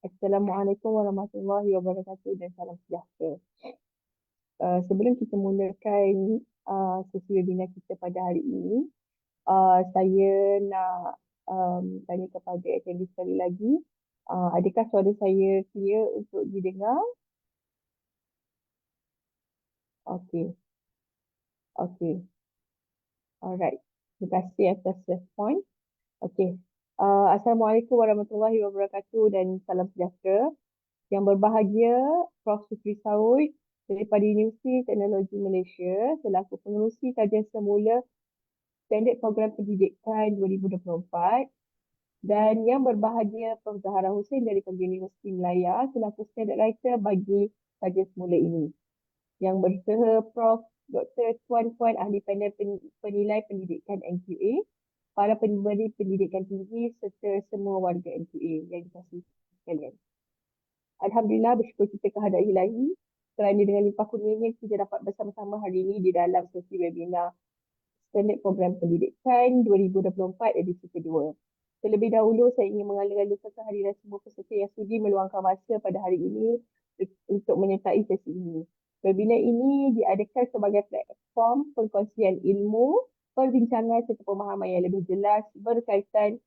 Assalamualaikum warahmatullahi wabarakatuh dan salam sejahtera. Sebelum kita mulakan sesi webinar kita pada hari ini, saya nak tanya kepada attendees sekali lagi, adakah suara saya clear untuk didengar? Okey, okey. Alright. Terima kasih atas respon. Okey. Assalamualaikum warahmatullahi wabarakatuh dan salam sejahtera. Yang berbahagia, Prof. Sukri Saud daripada Universiti Teknologi Malaysia selaku pengerusi kajian semula Standard Program Pendidikan 2024 dan yang berbahagia Prof. Zahara Hussein daripada Universiti Melaya selaku Standard Writer bagi kajian semula ini. Yang berserta Prof. Dr. Tuan Ahli Panel Penilai Pendidikan NQA, para pemberi pendidikan tinggi serta semua warga NQA yang dikasihi sekalian. Alhamdulillah, bersyukur kita kehadrat ilahi kerana dengan limpah kurnianya kita dapat bersama-sama hari ini di dalam sesi webinar Standard Program Pendidikan 2024 edisi kedua. Terlebih dahulu, saya ingin mengalu-alukan kehadiran semua peserta yang sudi meluangkan masa pada hari ini untuk menyertai sesi ini. Webinar ini diadakan sebagai platform perkongsian ilmu, perbincangan serta pemahaman yang lebih jelas berkaitan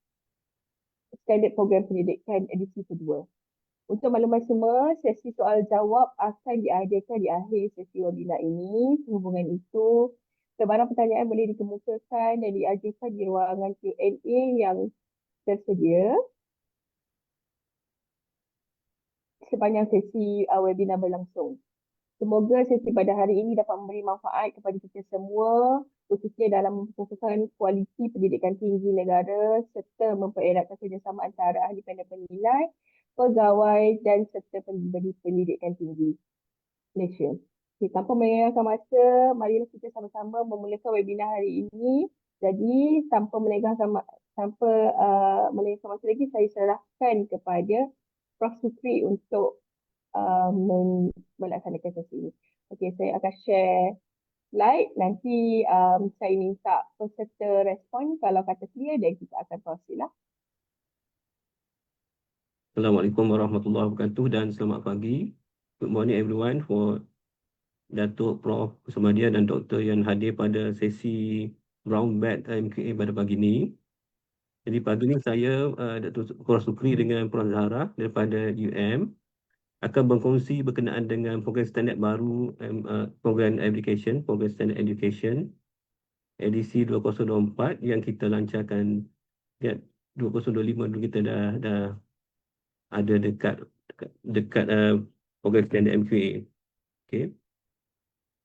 Standard Program Pendidikan edisi kedua. Untuk maklumat semua, sesi soal jawab akan diadakan di akhir sesi webinar ini. Sehubungan itu, sebarang pertanyaan boleh dikemukakan dan diajukan di ruangan Q&A yang tersedia sepanjang sesi webinar berlangsung. Semoga sesi pada hari ini dapat memberi manfaat kepada kita semua, khususnya dalam memperkuatkan kualiti pendidikan tinggi negara serta mempereratkan kerjasama antara ahli panel penilai, pegawai dan serta pemberi pendidikan tinggi Malaysia. Okay, tanpa melengahkan masa, marilah kita sama-sama memulakan webinar hari ini. Jadi, tanpa melengahkan masa lagi, saya serahkan kepada Prof. Sukri untuk melaksanakan sesi ini. Okey, saya akan share slide. Nanti saya minta peserta respon kalau kata clear dan kita akan proceed lah. Assalamualaikum warahmatullahi wabarakatuh dan selamat pagi. Good morning everyone for Datuk Prof. Kusmadia dan Dr. yang hadir pada sesi Brown Bag MQA pada pagi ini. Jadi pagi ini saya, Dr. Prof. Sukri dengan Prof. Zahara daripada UM akan berkongsi berkenaan dengan program standard baru program education, program standard education edisi 2024 yang kita lancarkan 2025 dulu kita dah ada dekat program standard MQA. Okay.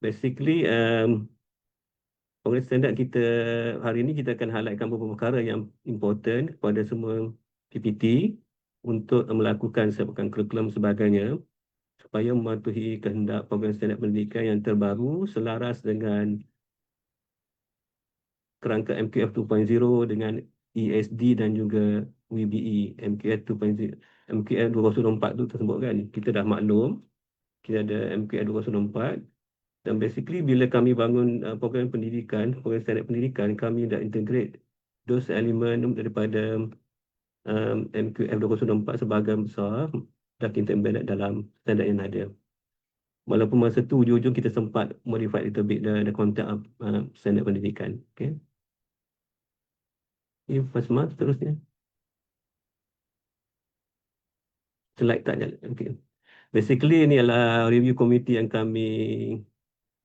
Basically, program standard kita hari ini kita akan highlightkan beberapa perkara yang important kepada semua PPT untuk melakukan siapkan kurikulum sebagainya supaya mematuhi kehendak program standard pendidikan yang terbaru selaras dengan kerangka MQF 2.0 dengan ESD dan juga WBE MQF 2.0. MQF 2024 tu tersebut kan, kita dah maklum kita ada MQF 2024 dan basically bila kami bangun program pendidikan, program standard pendidikan, kami dah integrate those element daripada MQF 2024 sebahagian besar dah kita embedded dalam standard yang ada. Walaupun masa tu ujung-ujung kita sempat modify little bit the content standard pendidikan. Okay. Ini Fasma seterusnya. Slide tak jalan. Okay. Basically ini adalah review committee yang kami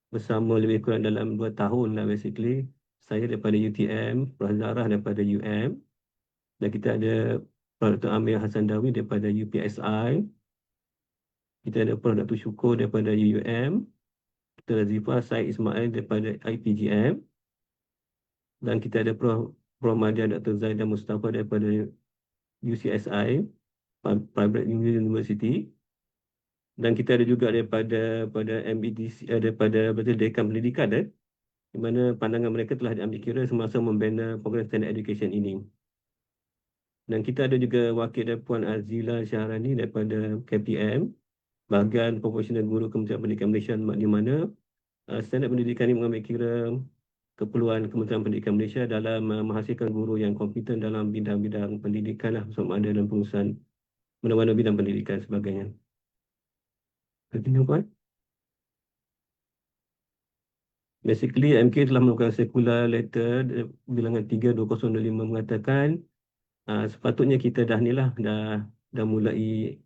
bersama lebih kurang dalam 2 tahun lah basically. Saya daripada UTM, Prof. Zahra daripada UM dan kita ada Prof. Dr. Amir Hassan Dawi daripada UPSI. Kita ada Prof. Dr. Syukur daripada UUM, Dr. Zifah Syed Ismail daripada IPGM dan kita ada Prof. Madia Dr. Zaidah Mustafa daripada UCSI, Private University. Dan kita ada juga daripada MBDC, daripada Dekan Pendidikan di mana pandangan mereka telah diambil kira semasa membina program standard education ini. Dan kita ada juga wakil dari Puan Azila Syahrani daripada KPM, bahagian Proporsional Guru Kementerian Pendidikan Malaysia, di mana standard pendidikan ini mengambil kira keperluan Kementerian Pendidikan Malaysia dalam menghasilkan guru yang kompeten dalam bidang-bidang pendidikan lah, sama ada dalam pengurusan mana-mana bidang pendidikan sebagainya. Continue, puan. Basically, MK telah melakukan circular letter bilangan 3/2025 mengatakan sepatutnya kita dah ni lah, dah mulai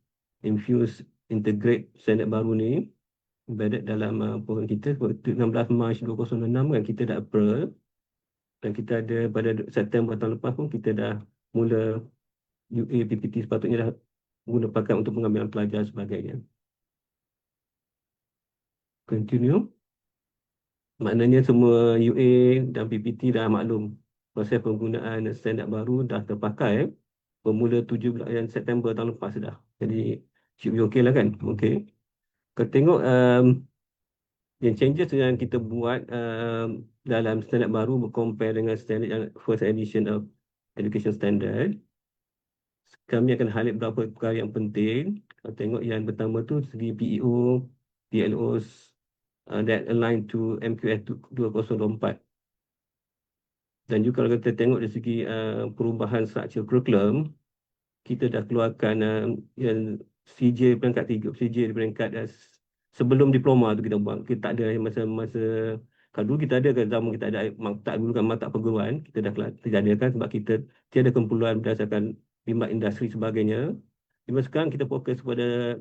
infuse, integrate standard baru ni embedded dalam program kita. Waktu 16 Mac 2006 kan kita dah April, dan kita ada pada September tahun lepas pun kita dah mula UA PPT sepatutnya dah guna pakai untuk pengambilan pelajar sebagainya. Continue. Maknanya semua UA dan PPT dah maklum proses penggunaan standard baru dah terpakai bermula 17 September tahun lepas dah. Jadi should be okay lah kan? Okay. Kita tengok yang changes yang kita buat dalam standard baru compare dengan standard yang first edition of education standard. Kami akan highlight beberapa perkara yang penting. Kita tengok yang pertama tu segi PEO, PLOs that align to MQS 2024. Dan juga kalau kita tengok dari segi perubahan struktur kurikulum, kita dah keluarkan yang CJ peringkat 3, CJ peringkat sebelum diploma tu kita buat. Kita tak ada masa-masa, kalau dulu kita ada, kan zaman kita ada tak dulu kan mata perguruan, kita dah terjadikan sebab kita tiada kumpulan berdasarkan bimbang industri sebagainya. Cuma sekarang kita fokus pada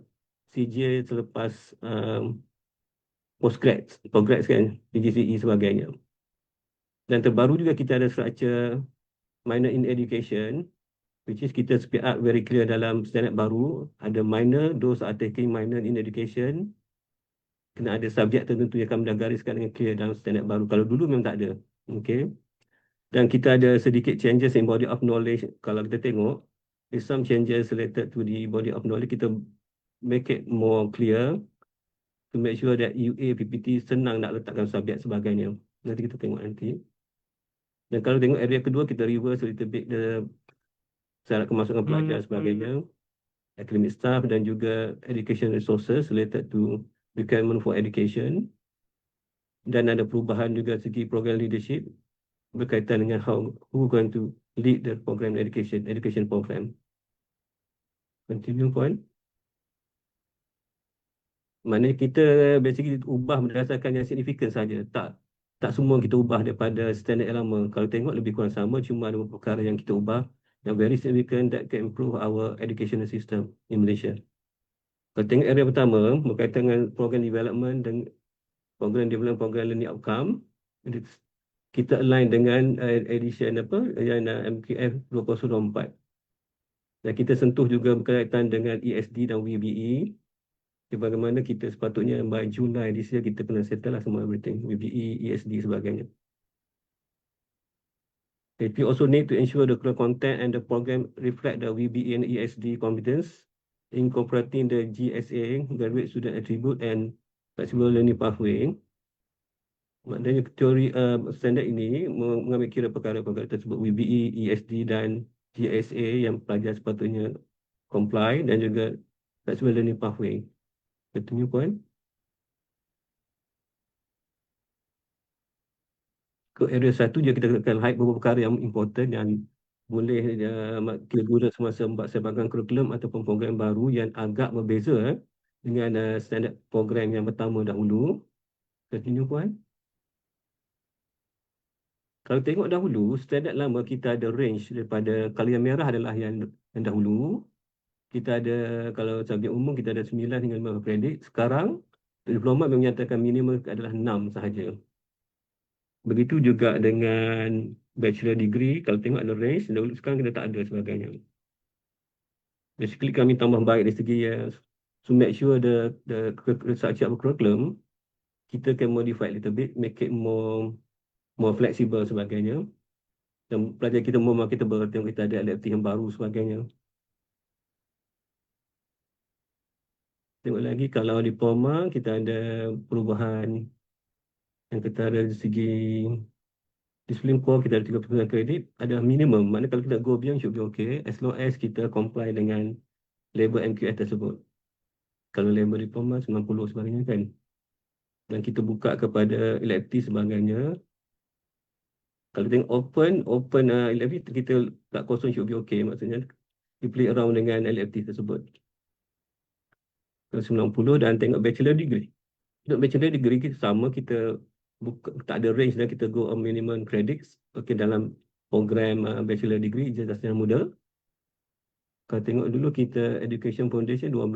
CJ selepas postgrad, progress kan, PGCE sebagainya. Dan terbaru juga kita ada structure minor in education, which is kita speed up very clear dalam standard baru. Ada minor, those are taking minor in education. Kena ada subjek tertentu yang kami dah gariskan dengan clear dalam standard baru. Kalau dulu memang tak ada. Okay. Dan kita ada sedikit changes in body of knowledge. Kalau kita tengok, there's some changes related to the body of knowledge. Kita make it more clear to make sure that UA, PPT senang nak letakkan subjek sebagainya. Nanti kita tengok nanti. Dan kalau tengok area kedua, kita reverse a little bit the syarat kemasukan pelajar sebagainya, academic staff dan juga education resources related to requirement for education. Dan ada perubahan juga segi program leadership berkaitan dengan who going to lead the program education program. Continue, point. Maknanya kita basically ubah berdasarkan yang signifikan saja. Tak semua kita ubah daripada standard yang lama. Kalau tengok lebih kurang sama, cuma ada beberapa perkara yang kita ubah yang very significant that can improve our educational system in Malaysia. Kalau tengok area pertama berkaitan dengan program development dan program learning outcome, kita align dengan edition yang MQF 2024. Dan kita sentuh juga berkaitan dengan ESD dan WBE. Bagaimana kita sepatutnya by Julai this year kita kena settle lah semua everything, WBE, ESD sebagainya. We also need to ensure the content and the program reflect the WBE and ESD competence, incorporating the GSA, Graduate Student Attribute and Flexible Learning Pathway. Maknanya teori standard ini mengambil kira perkara-perkara tersebut, WBE, ESD dan GSA yang pelajar sepatutnya comply, dan juga Flexible Learning Pathway. Continue, point. Ke area satu je kita akan highlight beberapa perkara yang important yang boleh kita guna semasa sebagai kurikulum ataupun program baru yang agak berbeza dengan standard program yang pertama dahulu. Continue, puan. Kalau tengok dahulu, standard lama kita ada range daripada, kalau yang merah adalah yang dahulu. Kita ada, kalau subjek umum kita ada 9 hingga 15 kredit. Sekarang, diploma menyatakan minimum adalah 6 sahaja. Begitu juga dengan bachelor degree, kalau tengok ada range, dahulu sekarang kita tak ada sebagainya. Basically kami tambah baik dari segi to make sure the structure of curriculum, kita can modify a little bit, make it more flexible sebagainya. Dan pelajar kita more marketable, tengok kita ada adaptif yang baru sebagainya. Tengok lagi kalau diploma, kita ada perubahan yang kita ada dari segi disiplin core, kita ada 30% kredit, ada minimum. Maknanya kalau kita go beyond should be okay, as long as kita comply dengan label MQS tersebut. Kalau label diploma 90 sebagainya kan. Dan kita buka kepada elective sebagainya. Kalau tengok open elective kita tak kosong should be okay. Maksudnya you play around dengan LFT tersebut. 90 dan tengok bachelor degree. Untuk bachelor degree kita sama, kita tak ada range dan kita go on minimum credits. Okay, dalam program bachelor degree ijazah sarjana muda. Kalau tengok dulu kita Education Foundation 12,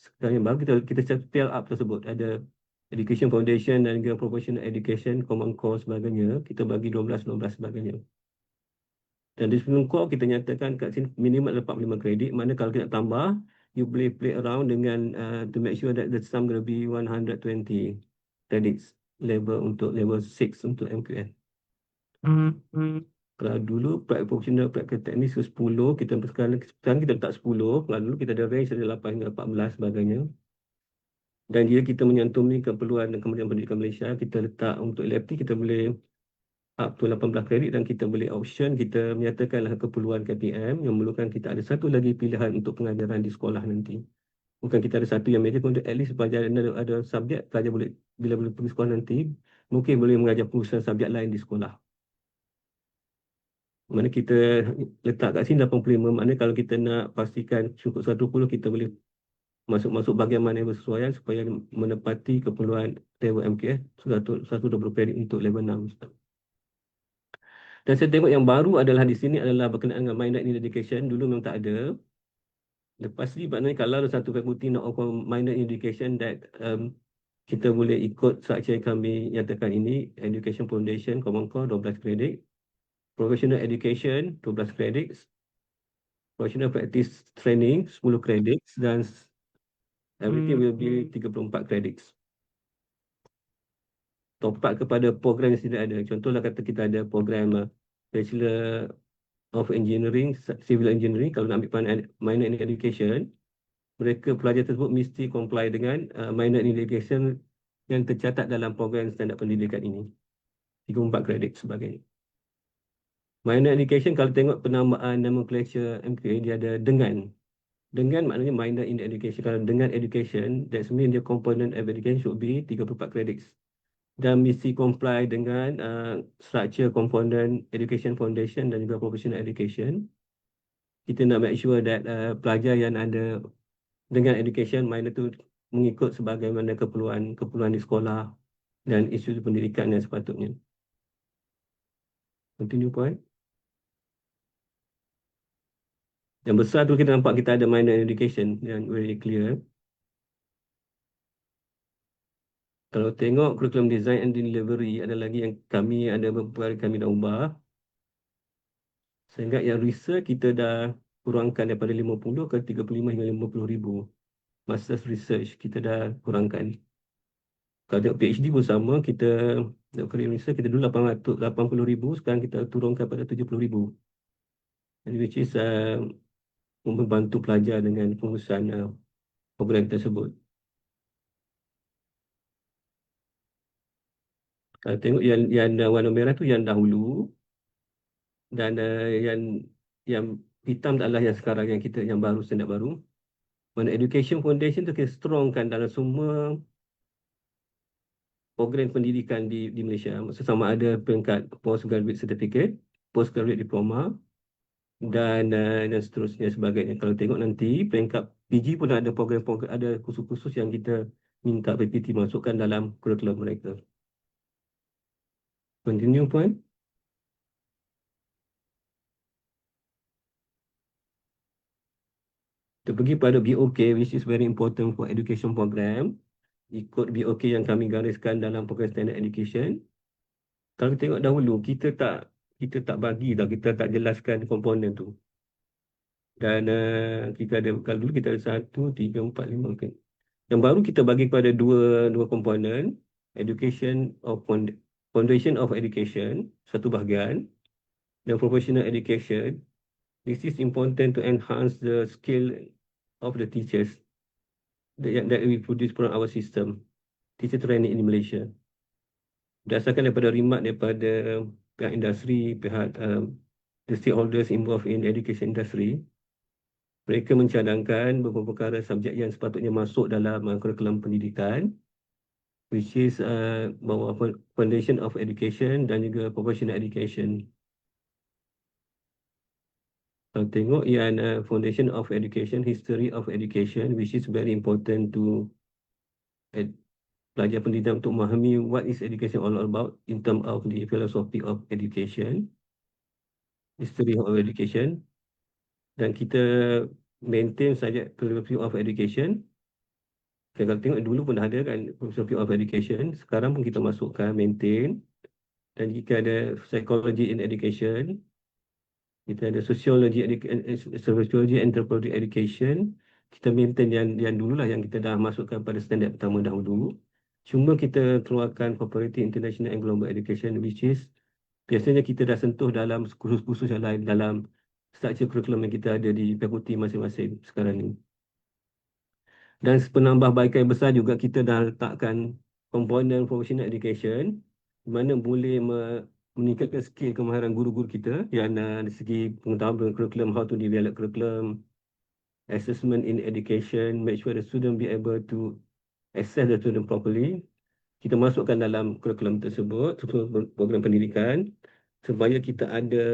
sekarang yang baru kita scale up tersebut. Ada Education Foundation dan juga Professional Education, Common Core sebagainya. Kita bagi 12 sebagainya. Dan di sebelum core kita nyatakan kat sini minimal 45 kredit. Mana kalau kita nak tambah, you boleh play around dengan to make sure that the sum going to be 120 credits untuk level 6 untuk MQN. Kalau dulu professional praktik teknis ke 10, sekarang kita letak 10. Kalau dulu kita ada range dari 8 hingga 14 sebagainya. Dan jika kita menyantumi keperluan Kementerian Pendidikan Malaysia, kita letak untuk LFT kita boleh up to 18 kredit dan kita boleh option, kita menyatakanlah keperluan KPM yang memerlukan kita ada satu lagi pilihan untuk pengajaran di sekolah nanti. Bukan kita ada satu yang major, untuk at least pelajaran ada subjek pelajar boleh, bila boleh pergi sekolah nanti, mungkin boleh mengajar pengurusan subjek lain di sekolah. Mana kita letak kat sini 85, maknanya kalau kita nak pastikan cukup 110, kita boleh masuk bahagian mana yang bersesuaian supaya menepati keperluan level MKS 120 kredit untuk level 6. Dan saya tengok yang baru adalah di sini adalah berkenaan dengan minor in education. Dulu memang tak ada. Lepas ni maknanya kalau ada satu fakulti nak offer minor in education that kita boleh ikut structure yang kami nyatakan ini, Education Foundation, Common Core 12 kredit. Professional Education 12 credits, Professional Practice Training 10 credits dan everything will be 34 credits. Top up kepada program yang sudah ada. Contohlah kata kita ada program Bachelor of Engineering, Civil Engineering, kalau nak ambil minor in education, mereka pelajar tersebut mesti comply dengan minor in education yang tercatat dalam program standard pendidikan ini. 34 kredit sebagainya. Minor education, kalau tengok penambahan nomenclature MQA, dia ada dengan. Dengan maknanya minor in education. Kalau dengan education, that means the component of education should be 34 credits. Dan mesti comply dengan structure component Education Foundation dan juga Professional Education. Kita nak make sure that pelajar yang ada dengan education minor tu mengikut sebagaimana keperluan di sekolah dan institusi pendidikan yang sepatutnya. Continue point. Yang besar tu kita nampak kita ada minor in education yang very clear. Kalau tengok curriculum design and delivery, ada lagi yang ada beberapa kami dah ubah. Sehingga yang research kita dah kurangkan daripada 50 ke 35 hingga 50,000. Masters research kita dah kurangkan. Kalau tengok PhD pun sama, kita career research kita dulu 80,000, sekarang kita turunkan pada 70,000. Which is membantu pelajar dengan pengurusan program tersebut. Kalau tengok yang warna merah tu yang dahulu dan yang hitam adalah yang sekarang yang baru, standard baru. Mana Education Foundation tu kita strongkan dalam semua program pendidikan di Malaysia. Maksud sama ada peringkat postgraduate certificate, postgraduate diploma dan seterusnya sebagainya. Kalau tengok nanti peringkat PG pun ada program ada khusus-khusus yang kita minta PPT masukkan dalam kurikulum mereka. Continue point. Kita pergi pada BOK, which is very important for education program. Ikut BOK yang kami gariskan dalam program standard education. Kalau kita tengok dahulu, kita tak bagi dah, kita tak jelaskan komponen tu. Dan kita ada, kalau dulu kita ada 1, 3, 4, 5. Okay. Yang baru kita bagi kepada dua komponen. Foundation of Education, satu bahagian. Dan Professional Education. This is important to enhance the skill of the teachers that we produce from our system. Teacher training in Malaysia. Berdasarkan daripada rimat daripada pihak industri, pihak the stakeholders involved in education industry, mereka mencadangkan beberapa perkara subjek yang sepatutnya masuk dalam kurikulum pendidikan, which is bahawa Foundation of Education dan juga Professional Education. Kalau tengok yang Foundation of Education, History of Education, which is very important to pelajar pendidikan untuk memahami what is education all about in terms of the philosophy of education, history of education, dan kita maintain saja philosophy of education. Kalau tengok dulu pun dah ada kan philosophy of education, sekarang pun kita masukkan maintain. Dan jika ada psychology in education, kita ada sociology anthropology education, kita maintain yang dululah yang kita dah masukkan pada standard pertama dahulu. Cuma kita keluarkan comparative international and global education, which is biasanya kita dah sentuh dalam kursus-kursus yang lain dalam struktur kurikulum yang kita ada di fakulti masing-masing sekarang ni. Dan penambahbaikan yang besar juga kita dah letakkan komponen professional education, di mana boleh meningkatkan skill kemahiran guru-guru kita yang dari segi pengetahuan kurikulum, how to develop kurikulum, assessment in education, make sure the student be able to assess the student properly. Kita masukkan dalam kurikulum tersebut, program pendidikan, supaya kita ada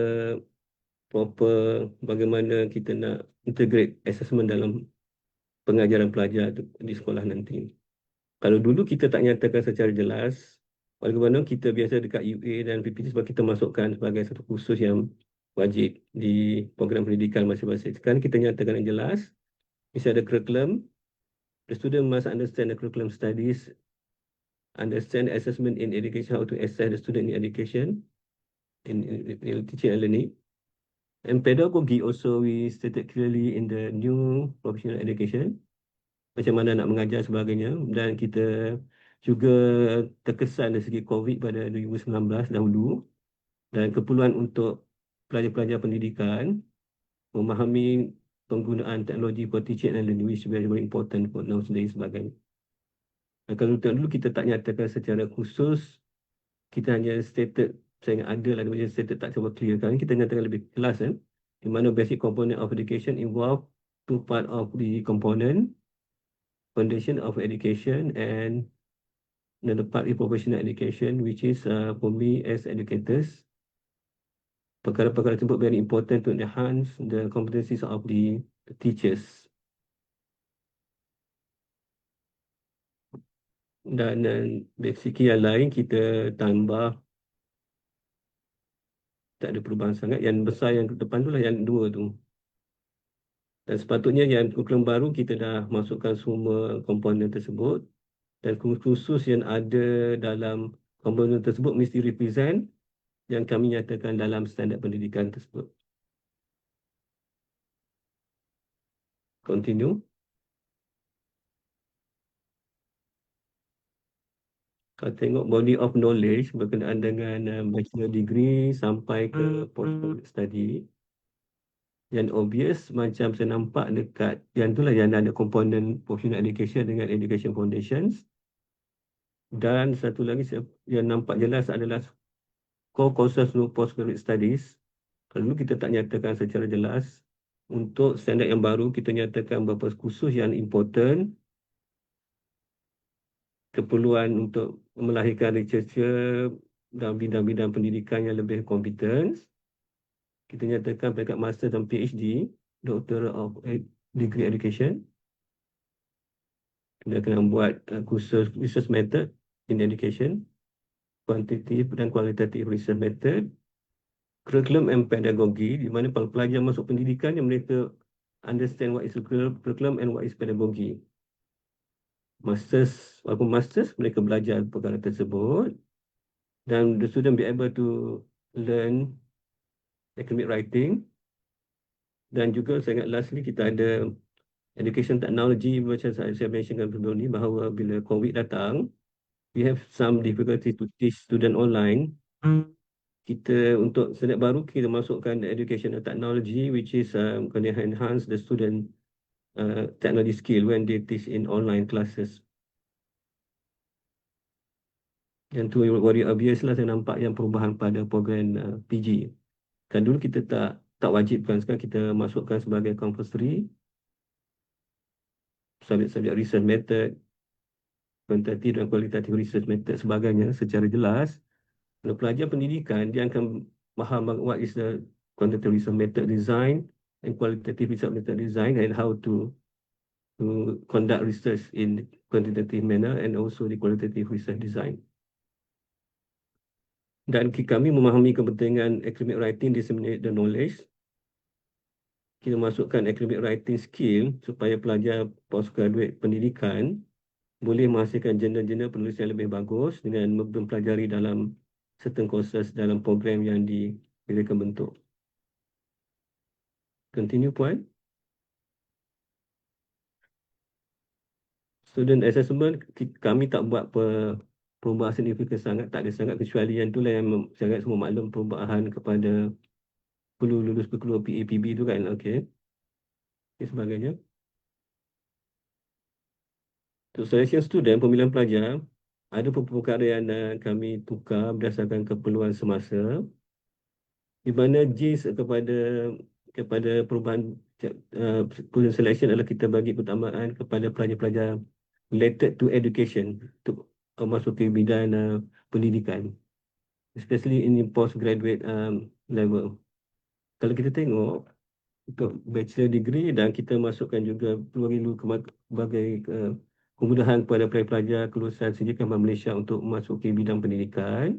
proper bagaimana kita nak integrate assessment dalam pengajaran pelajar di sekolah nanti. Kalau dulu kita tak nyatakan secara jelas, bagaimana kita biasa dekat UA dan PPT sebab kita masukkan sebagai satu kursus yang wajib di program pendidikan masing-masing. Sekarang kita nyatakan yang jelas, mesti ada curriculum. The student must understand the curriculum studies, understand assessment in education, how to assess the student in education, in teaching and learning. And pedagogy also we stated clearly in the new professional education, macam mana nak mengajar sebagainya. Dan kita juga terkesan dari segi COVID pada 2019 dahulu, dan keperluan untuk pelajar-pelajar pendidikan memahami penggunaan teknologi for teaching and learning, which is very, very important for nowadays sebagainya. Dan kalau dulu kita tak nyatakan secara khusus, kita hanya stated, saya ingat ada lah, dia stated tak cuba clear. Sekarang kita nyatakan lebih kelas kan, di mana basic component of education involve two part of the component, foundation of education and another part is professional education, which is for me as educators, perkara-perkara tersebut very important to enhance the competencies of the teachers. Dan basic yang lain kita tambah, tak ada perubahan sangat. Yang besar yang ke depan tu lah yang dua tu. Dan sepatutnya yang kurikulum baru kita dah masukkan semua komponen tersebut, dan khusus yang ada dalam komponen tersebut mesti represent yang kami nyatakan dalam standard pendidikan tersebut. Continue. Kalau tengok body of knowledge berkenaan dengan bachelor degree sampai ke postgraduate study, yang obvious macam saya nampak dekat yang itulah yang ada komponen professional education dengan education foundations. Dan satu lagi yang nampak jelas adalah core courses untuk postgraduate studies. Kalau dulu kita tak nyatakan secara jelas, untuk standard yang baru kita nyatakan beberapa kursus yang important, keperluan untuk melahirkan researcher dalam bidang-bidang pendidikan yang lebih kompeten. Kita nyatakan peringkat master dan PhD, Doctor of Degree Education. Kita kena buat kursus research method in education, quantitative dan qualitative research method, curriculum and pedagogy, di mana para pelajar masuk pendidikan yang mereka understand what is curriculum and what is pedagogy. Masters, walaupun masters, mereka belajar perkara tersebut, dan the student be able to learn academic writing. Dan juga saya ingat lastly kita ada education technology, macam saya mentionkan sebelum ni, bahawa bila COVID datang, we have some difficulty to teach student online. Kita untuk standard baru kita masukkan educational technology, which is going to enhance the student technology skill when they teach in online classes. Yang tu very obvious lah, saya nampak yang perubahan pada program PG. Kan dulu kita tak wajibkan, sekarang kita masukkan sebagai compulsory subjek-subjek research method, quantitative dan qualitative research method sebagainya secara jelas. Kalau pelajar pendidikan, dia akan faham what is the quantitative research method design, and qualitative research method design, and how to conduct research in quantitative manner and also the qualitative research design. Dan kami memahami kepentingan academic writing disseminate the knowledge. Kita masukkan academic writing skill supaya pelajar postgraduate pendidikan boleh menghasilkan jurnal-jurnal penulisan yang lebih bagus dengan mempelajari dalam certain courses dalam program yang mereka bentuk. Continue, Puan. Student assessment, kami tak buat perubahan signifikan sangat, tak ada sangat, kecuali yang itulah yang sangat semua maklum, perubahan kepada perlu lulus keluar PAPB tu kan, okey. Okay, sebagainya. Untuk selection student, pemilihan pelajar, ada beberapa perkara yang kami tukar berdasarkan keperluan semasa, di mana JIS kepada perubahan student selection adalah kita bagi keutamaan kepada pelajar-pelajar related to education untuk memasuki bidang pendidikan, especially in postgraduate level. Kalau kita tengok untuk bachelor degree, dan kita masukkan juga perlu sebagai kemudahan kepada pelajar kelulusan Sdn Malaysia untuk memasuki bidang pendidikan.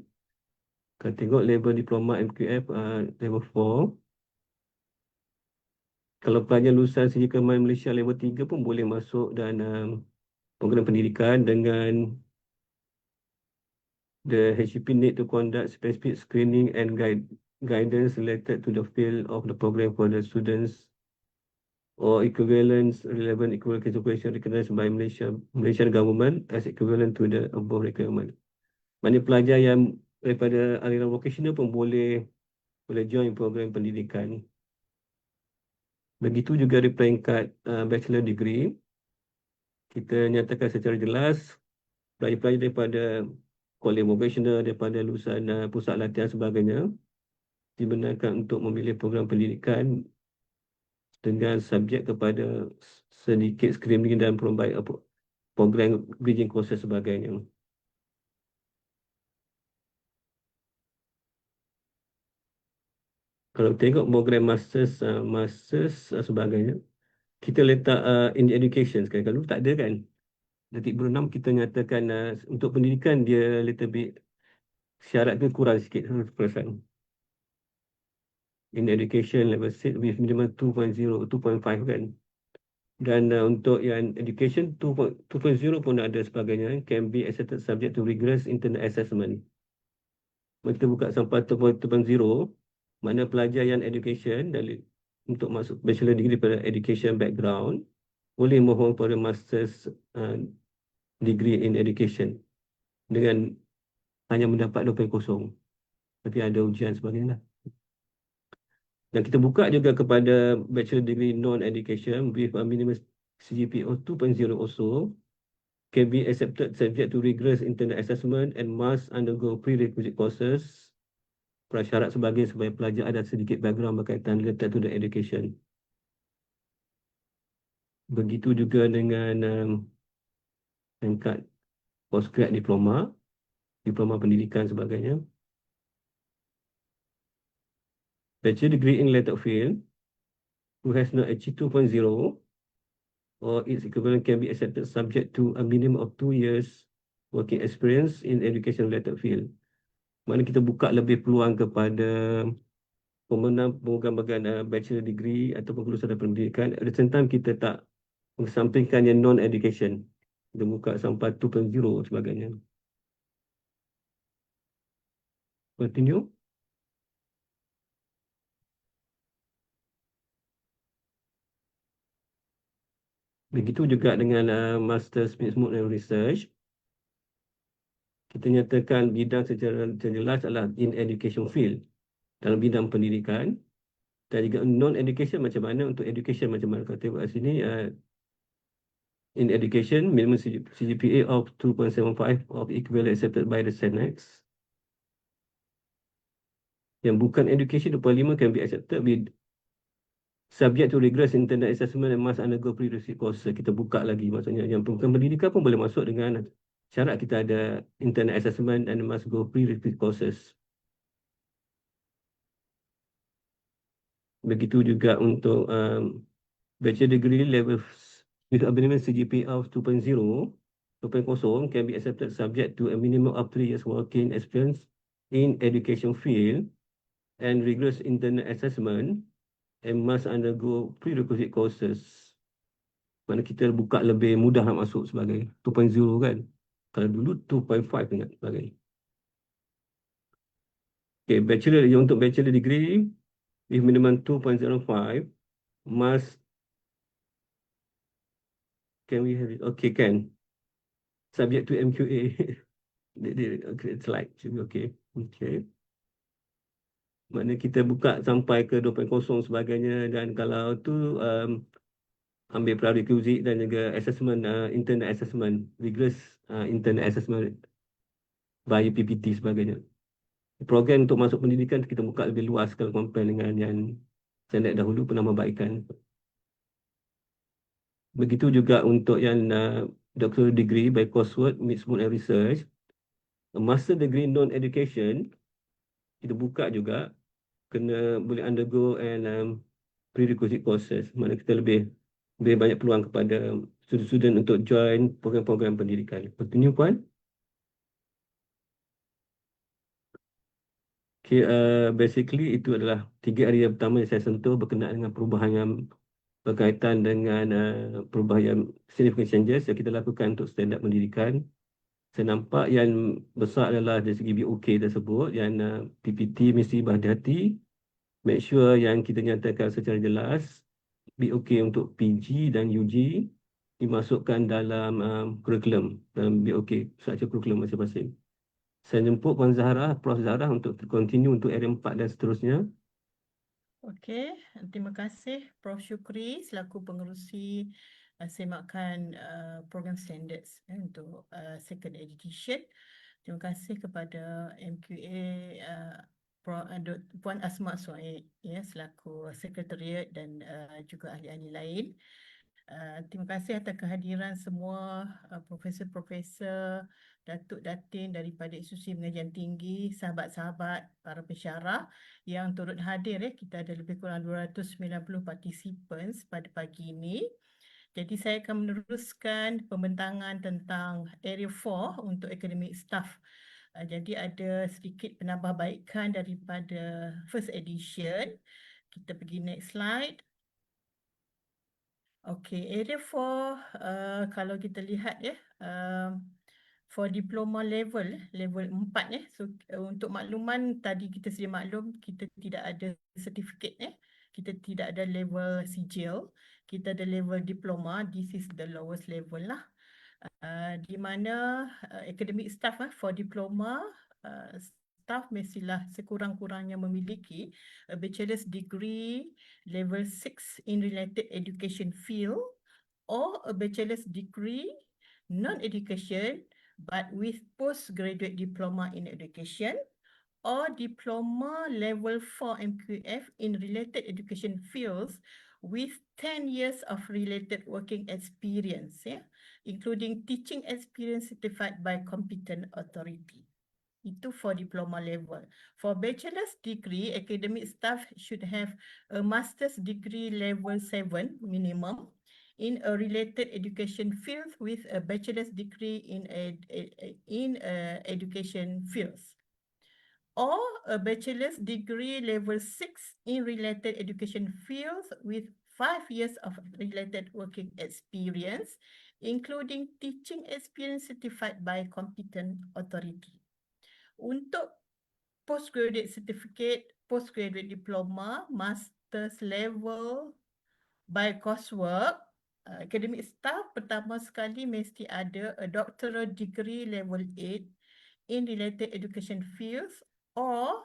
Kalau tengok level diploma MQF level 4, kalau pelajar lulusan Sdn Malaysia level 3 pun boleh masuk dan program pendidikan dengan the HCP need to conduct specific screening and guidance related to the field of the program for the students or equivalent relevant qualification recognized by Malaysian government as equivalent to the above requirement. Maknanya pelajar yang daripada aliran vocational pun boleh join program pendidikan. Begitu juga di peringkat bachelor degree, kita nyatakan secara jelas pelajar-pelajar daripada college vocational, daripada lulusan pusat latihan sebagainya dibenarkan untuk memilih program pendidikan dengan subjek kepada sedikit screening dan program bridging courses sebagainya. Kalau tengok program masters sebagainya, kita letak in education sekarang. Kalau tak ada kan, detik 6 kita nyatakan untuk pendidikan dia little bit syarat tu kurang sikit 100%. In education level 6 with minimum 2.0, 2.5 kan. Dan untuk yang education 2.0 pun ada sebagainya, can be accepted subject to rigorous internal assessment. Kita buka sampai 2.0, mana pelajar yang education untuk masuk bachelor degree pada education background boleh mohon pada master's degree in education dengan hanya mendapat 2.0. Tapi ada ujian sebagainya. Dan kita buka juga kepada bachelor degree non-education with a minimum CGPA of 2.0 also can be accepted subject to rigorous internal assessment and must undergo prerequisite courses. Prasyarat supaya pelajar ada sedikit background berkaitan related to the education. Begitu juga dengan tingkat postgrad diploma pendidikan sebagainya. Bachelor degree in related field who has not achieved 2.0 or its equivalent can be accepted subject to a minimum of 2 years working experience in education related field. Mana kita buka lebih peluang kepada pemenang program bachelor degree ataupun kelulusan pendidikan. At the same time kita tak mengesampingkan yang non-education. Kita buka sampai 2.0 sebagainya. Continue. Begitu juga dengan Master's Management and Research. Kita nyatakan bidang secara jelas adalah in education field, dalam bidang pendidikan. Dan juga non-education macam mana, untuk education macam mana. Kalau tengok kat sini, in education, minimum CGPA of 2.75 of equivalent accepted by the SENEX. Yang bukan education 2.5 can be accepted with subject to rigorous internal assessment and must undergo prerequisite courses. Kita buka lagi, maksudnya yang bukan pendidikan pun boleh masuk dengan syarat kita ada internal assessment and must go prerequisite courses. Begitu juga untuk bachelor degree level with a minimum CGPA of 2.0 can be accepted subject to a minimum of 3 years working experience in education field and rigorous internal assessment and must undergo prerequisite courses. Mana kita buka lebih mudah nak masuk sebagai 2.0 kan. Kalau dulu 2.5 ingat sebagai. Okay, bachelor untuk bachelor degree with minimum 2.05 must can we have it? Okay, can. Subject to MQA. Okay, slide. Okay. Okay. Maknanya kita buka sampai ke 2.0 sebagainya dan kalau tu ambil prerequisite dan juga assessment, internal assessment, rigorous internal assessment by PPT sebagainya. Program untuk masuk pendidikan kita buka lebih luas kalau compare dengan yang standard dahulu penambahbaikan. Begitu juga untuk yang doctoral degree by coursework, mixed mode and research. A master degree non-education, kita buka juga, kena boleh undergo and prerequisite courses. Mana kita lebih banyak peluang kepada student-student untuk join program-program pendidikan. Continue, Puan. Okay, basically itu adalah 3 area pertama yang saya sentuh berkenaan dengan perubahan yang berkaitan dengan perubahan yang significant changes yang kita lakukan untuk standard pendidikan. Saya nampak yang besar adalah dari segi BOK tersebut, yang PPT mesti berhati-hati. Make sure yang kita nyatakan secara jelas BOK untuk PG dan UG dimasukkan dalam kurikulum, dalam BOK, struktur kurikulum masing-masing. Saya jemput Puan Zahra, Prof. Zahra untuk continue untuk area 4 dan seterusnya. Okey, terima kasih Prof. Syukri selaku pengerusi semakan program standards untuk second edition. Terima kasih kepada MQA Puan Asma Suhaib ya, selaku sekretariat dan juga ahli-ahli lain. Terima kasih atas kehadiran semua profesor-profesor, Datuk Datin daripada Institusi Pengajian Tinggi, sahabat-sahabat, para pensyarah yang turut hadir. Kita ada lebih kurang 290 participants pada pagi ini. Jadi saya akan meneruskan pembentangan tentang Area 4 untuk academic staff. Jadi ada sedikit penambahbaikan daripada first edition. Kita pergi next slide. Okey, area 4 kalau kita lihat ya, for diploma level 4 ya. So untuk makluman tadi kita sedia maklum kita tidak ada sertifikat ya. Kita tidak ada level sijil, kita ada level diploma. This is the lowest level lah. Di mana academic staff for diploma staff mestilah sekurang-kurangnya memiliki a bachelor's degree level 6 in related education field or a bachelor's degree non-education but with postgraduate diploma in education or diploma level 4 MQF in related education fields with 10 years of related working experience, including teaching experience certified by competent authority. Itu for diploma level. For bachelor's degree, academic staff should have a master's degree level 7 minimum in a related education field with a bachelor's degree in education fields, or a bachelor's degree level 6 in related education fields with 5 years of related working experience, including teaching experience certified by competent authority. Untuk postgraduate certificate, postgraduate diploma, master's level by coursework, academic staff pertama sekali mesti ada a doctoral degree level 8 in related education fields or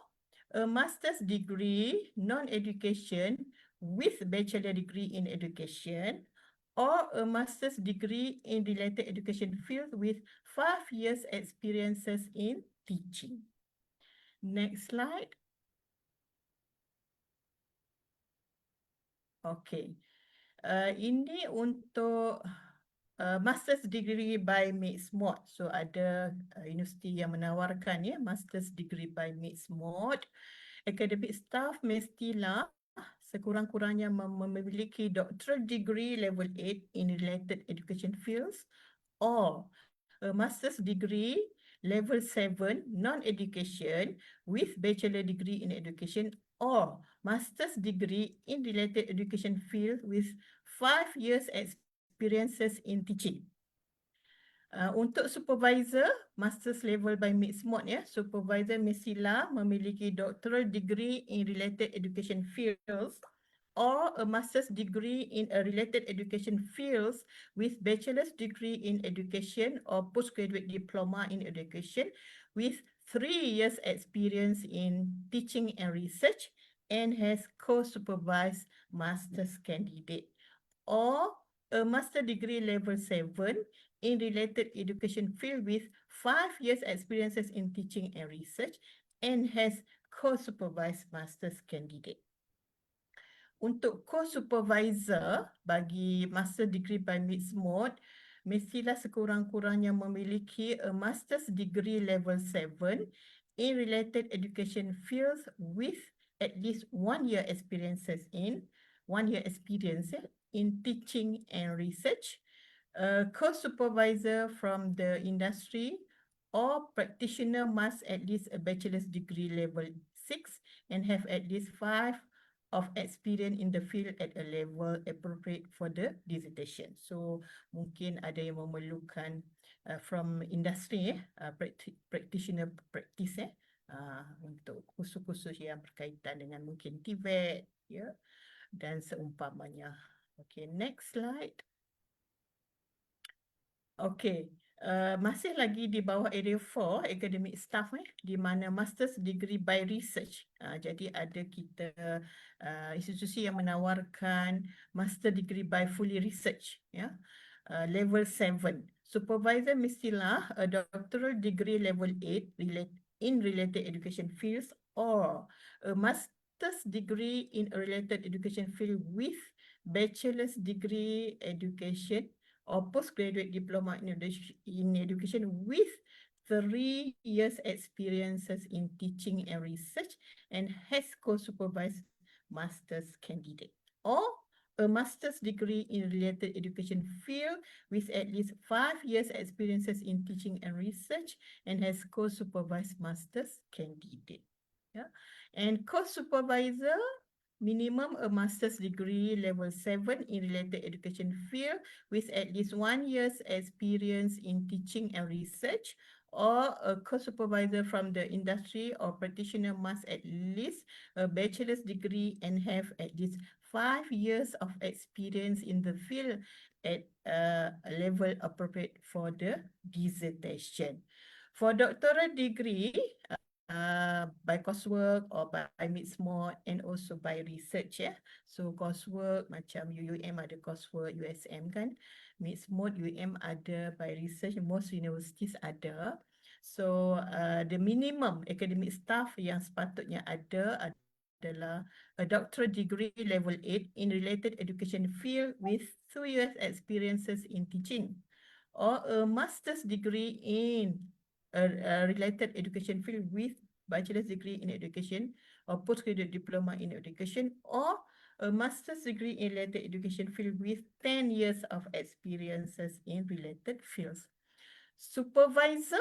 a master's degree non-education with bachelor degree in education or a master's degree in related education field with 5 years experiences in teaching. Next slide. Okay. Ini untuk master's degree by mixed mode. So ada universiti yang menawarkan ya master's degree by mixed mode. Academic staff mestilah sekurang-kurangnya memiliki doctoral degree level 8 in related education fields or a master's degree level 7 non-education with bachelor degree in education or master's degree in related education field with 5 years experiences in teaching. Untuk supervisor, master's level by Mixed-Mod ya, supervisor mestilah memiliki doctoral degree in related education fields or a master's degree in a related education fields with bachelor's degree in education or postgraduate diploma in education with 3 years experience in teaching and research and has co-supervised master's candidate, or a master degree level 7 in related education field with 5 years experiences in teaching and research and has co-supervised master's candidate. Untuk co-supervisor bagi master degree by Mixed-Mod, mestilah sekurang-kurangnya memiliki a master's degree level 7 in related education fields with at least 1 year experience in teaching and research, a co-supervisor from the industry or practitioner must at least a bachelor's degree level 6 and have at least 5 of experience in the field at a level appropriate for the dissertation. So mungkin ada yang memerlukan from industry practitioner practice untuk kursus-kursus yang berkaitan dengan mungkin TVET ya dan seumpamanya. Okay, next slide. Okay, masih lagi di bawah area 4 academic staff di mana master's degree by research. Jadi ada kita institusi yang menawarkan master degree by fully research ya. Level 7. Supervisor mestilah a doctoral degree level 8 in related education fields or a master's degree in a related education field with bachelor's degree education or postgraduate diploma in education with 3 years experiences in teaching and research and has co-supervised master's candidate, or a master's degree in related education field with at least 5 years experiences in teaching and research and has co-supervised master's candidate. Yeah. And co-supervisor, minimum a master's degree level 7 in related education field with at least 1 year's experience in teaching and research, or a co-supervisor from the industry or practitioner must at least a bachelor's degree and have at least 5 years of experience in the field at a level appropriate for the dissertation. For doctoral degree, by coursework or by Mixed-Mod and also by research ya. So coursework macam UUM ada coursework, USM kan. Mixed-Mod UUM ada, by research most universities ada. So the minimum academic staff yang sepatutnya ada adalah a doctoral degree level 8 in related education field with 2 years experiences in teaching, or a master's degree in a related education field with bachelor's degree in education or postgraduate diploma in education, or a master's degree in related education field with 10 years of experiences in related fields. Supervisor,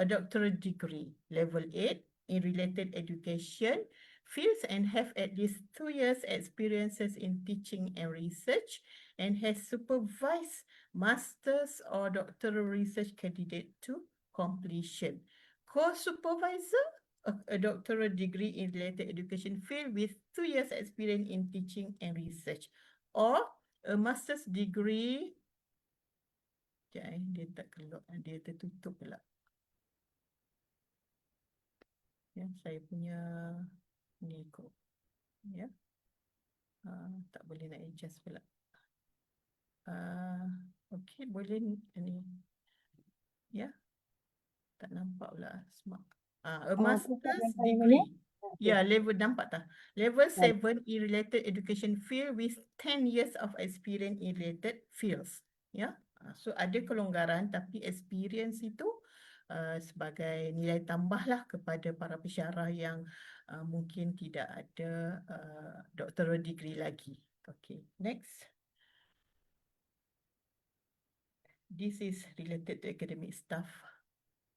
a doctoral degree level 8 in related education fields and have at least 2 years experiences in teaching and research and has supervised master's or doctoral research candidate to completion. Co-supervisor, a doctoral degree in related education field with 2 years experience in teaching and research, or a master's degree, dia tak keluar, dia tertutup pula. Ya, saya punya ni kok. Ya. Tak boleh nak adjust pula. Okey, boleh ni. Ya. Tak nampak pula smart. A master's degree. Ya, level nampak tak? Level 7 in related education field with 10 years of experience in related fields. Ya. So ada kelonggaran tapi experience itu sebagai nilai tambah lah kepada para pensyarah yang mungkin tidak ada doctoral degree lagi. Okay, next. This is related to academic staff.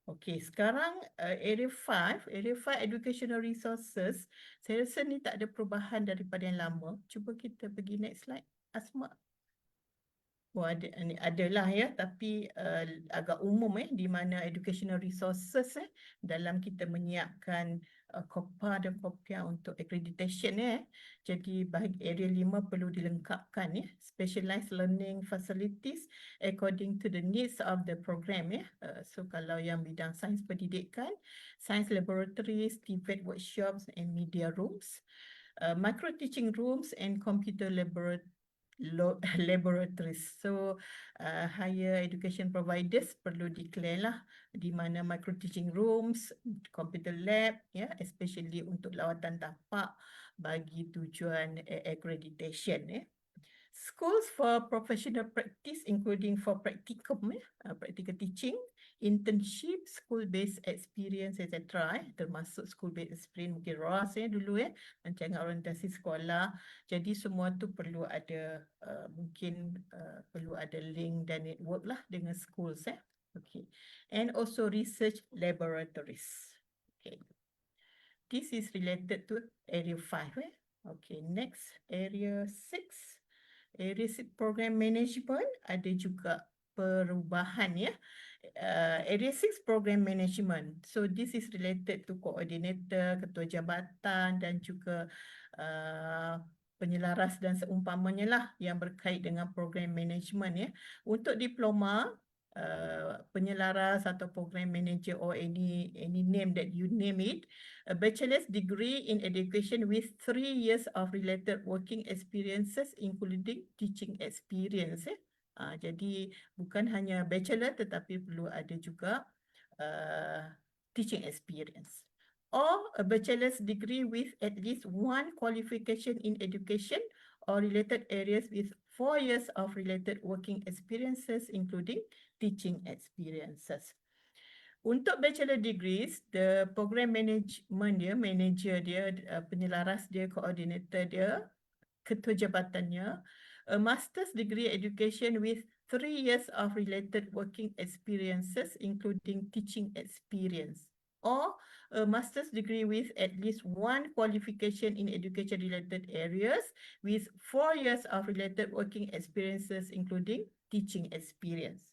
Okay, sekarang area 5 educational resources. Saya rasa ni tak ada perubahan daripada yang lama. Cuba kita pergi next slide, Asma. Oh, adalah ya, tapi agak umum di mana educational resources dalam kita menyiapkan COPA dan COPIA untuk accreditation Jadi area 5 perlu dilengkapkan specialized learning facilities according to the needs of the program So kalau yang bidang sains pendidikan, science laboratories, debate workshops and media rooms, micro teaching rooms and computer laboratories. So higher education providers perlu declare lah di mana micro teaching rooms, computer lab especially untuk lawatan tapak bagi tujuan accreditation Schools for professional practice including for practicum practical teaching, internship, school-based experience etc. Termasuk school-based experience mungkin ROS dulu rancangan orientasi sekolah. Jadi semua tu perlu ada mungkin perlu ada link dan network lah dengan schools Okay. And also research laboratories. Okay. This is related to area 5 Okay, next area 6. Area 6 program management ada juga perubahan Area 6 program management. So this is related to coordinator, ketua jabatan dan juga penyelaras dan seumpamanya lah yang berkait dengan program management Untuk diploma, penyelaras atau program manager or any name that you name it, a bachelor's degree in education with 3 years of related working experiences including teaching experience jadi bukan hanya bachelor tetapi perlu ada juga teaching experience or a bachelor's degree with at least 1 qualification in education or related areas with 4 years of related working experiences including teaching experiences. Untuk bachelor degrees, the program management dia, manager dia, penyelaras dia, coordinator dia, ketua jabatannya, a master's degree education with 3 years of related working experiences including teaching experience, or a master's degree with at least 1 qualification in education related areas with 4 years of related working experiences including teaching experience.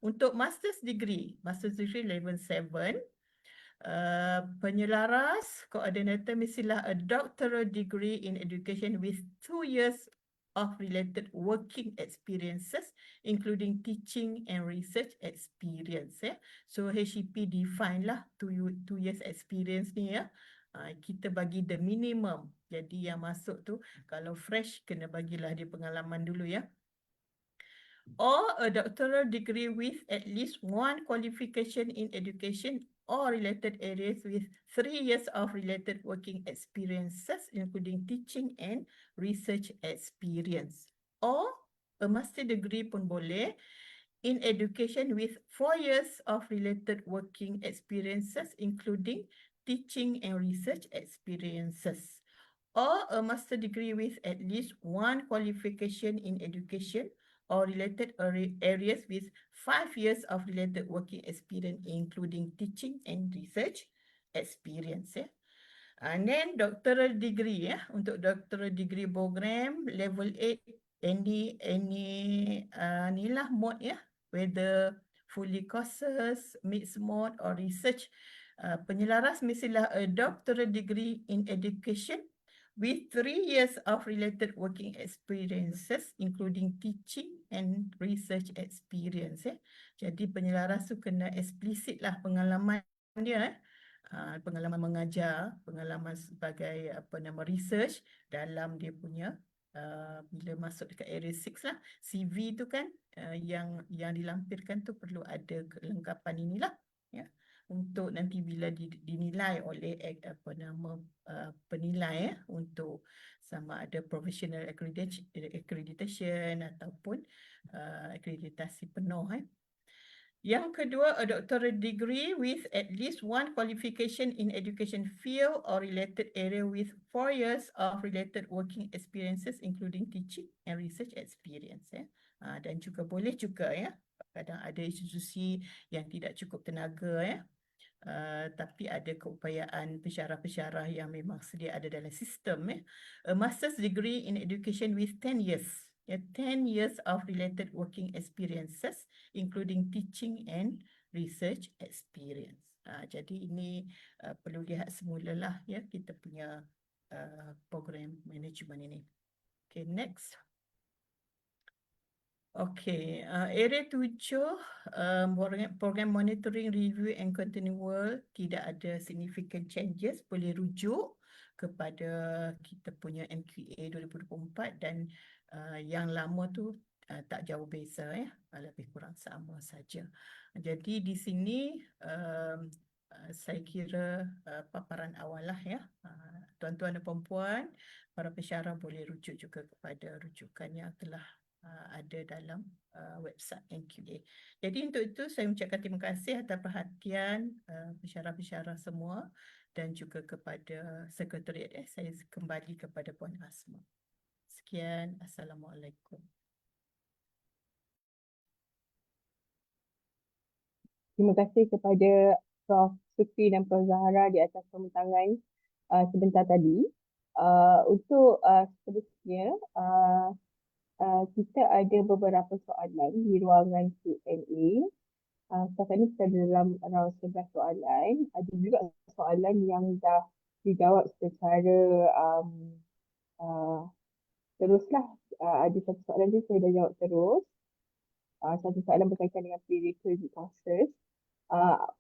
Untuk master's degree level 7, penyelaras coordinator mestilah a doctoral degree in education with 2 years of related working experiences including teaching and research experience So HEP define lah 2 years experience ni kita bagi the minimum. Jadi yang masuk tu kalau fresh kena bagilah dia pengalaman dulu or a doctoral degree with at least 1 qualification in education or related areas with 3 years of related working experiences including teaching and research experience, or a master degree pun boleh in education with 4 years of related working experiences including teaching and research experiences, or a master degree with at least 1 qualification in education or related areas with 5 years of related working experience including teaching and research experience And then doctoral degree untuk doctoral degree program level 8 any ni lah mode whether fully courses, mixed mode or research. Penyelaras mestilah a doctoral degree in education with 3 years of related working experiences including teaching and research experience Jadi penyelaras tu kena eksplisit lah pengalaman dia pengalaman mengajar, pengalaman sebagai research dalam dia punya bila masuk dekat area 6 lah. CV tu kan yang dilampirkan tu perlu ada kelengkapan inilah untuk nanti bila dinilai oleh penilai untuk sama ada professional accreditation ataupun akreditasi penuh Yang kedua, a doctorate degree with at least one qualification in education field or related area with 4 years of related working experiences including teaching and research experience. Dan juga boleh juga kadang ada institusi yang tidak cukup tenaga tapi ada keupayaan pensyarah-pensyarah yang memang sedia ada dalam sistem. A master's degree in education with 10 years. 10 years of related working experiences including teaching and research experience. Jadi ini perlu lihat semula lah kita punya program management ini. Okay, next. Okay, area 7, program monitoring, review and continual tidak ada significant changes. Boleh rujuk kepada kita punya MQA 2024 dan yang lama tu tak jauh beza lebih kurang sama saja. Jadi di sini saya kira paparan awal lah tuan-tuan dan puan-puan, para pensyarah boleh rujuk juga kepada rujukan yang telah ada dalam website NQA. Jadi untuk itu saya ucapkan terima kasih atas perhatian pensyarah-pensyarah semua dan juga kepada sekretariat. Saya kembali kepada Puan Asma. Sekian, Assalamualaikum. Terima kasih kepada Prof. Sukri dan Prof. Zahara di atas pembentangan sebentar tadi. Untuk seterusnya, kita ada beberapa soalan di ruangan Q&A. Setakat ini kita ada dalam around 11 soalan. Ada juga soalan yang dah dijawab secara teruslah. Ada satu soalan tu saya dah jawab terus. Satu soalan berkaitan dengan prerequisite courses.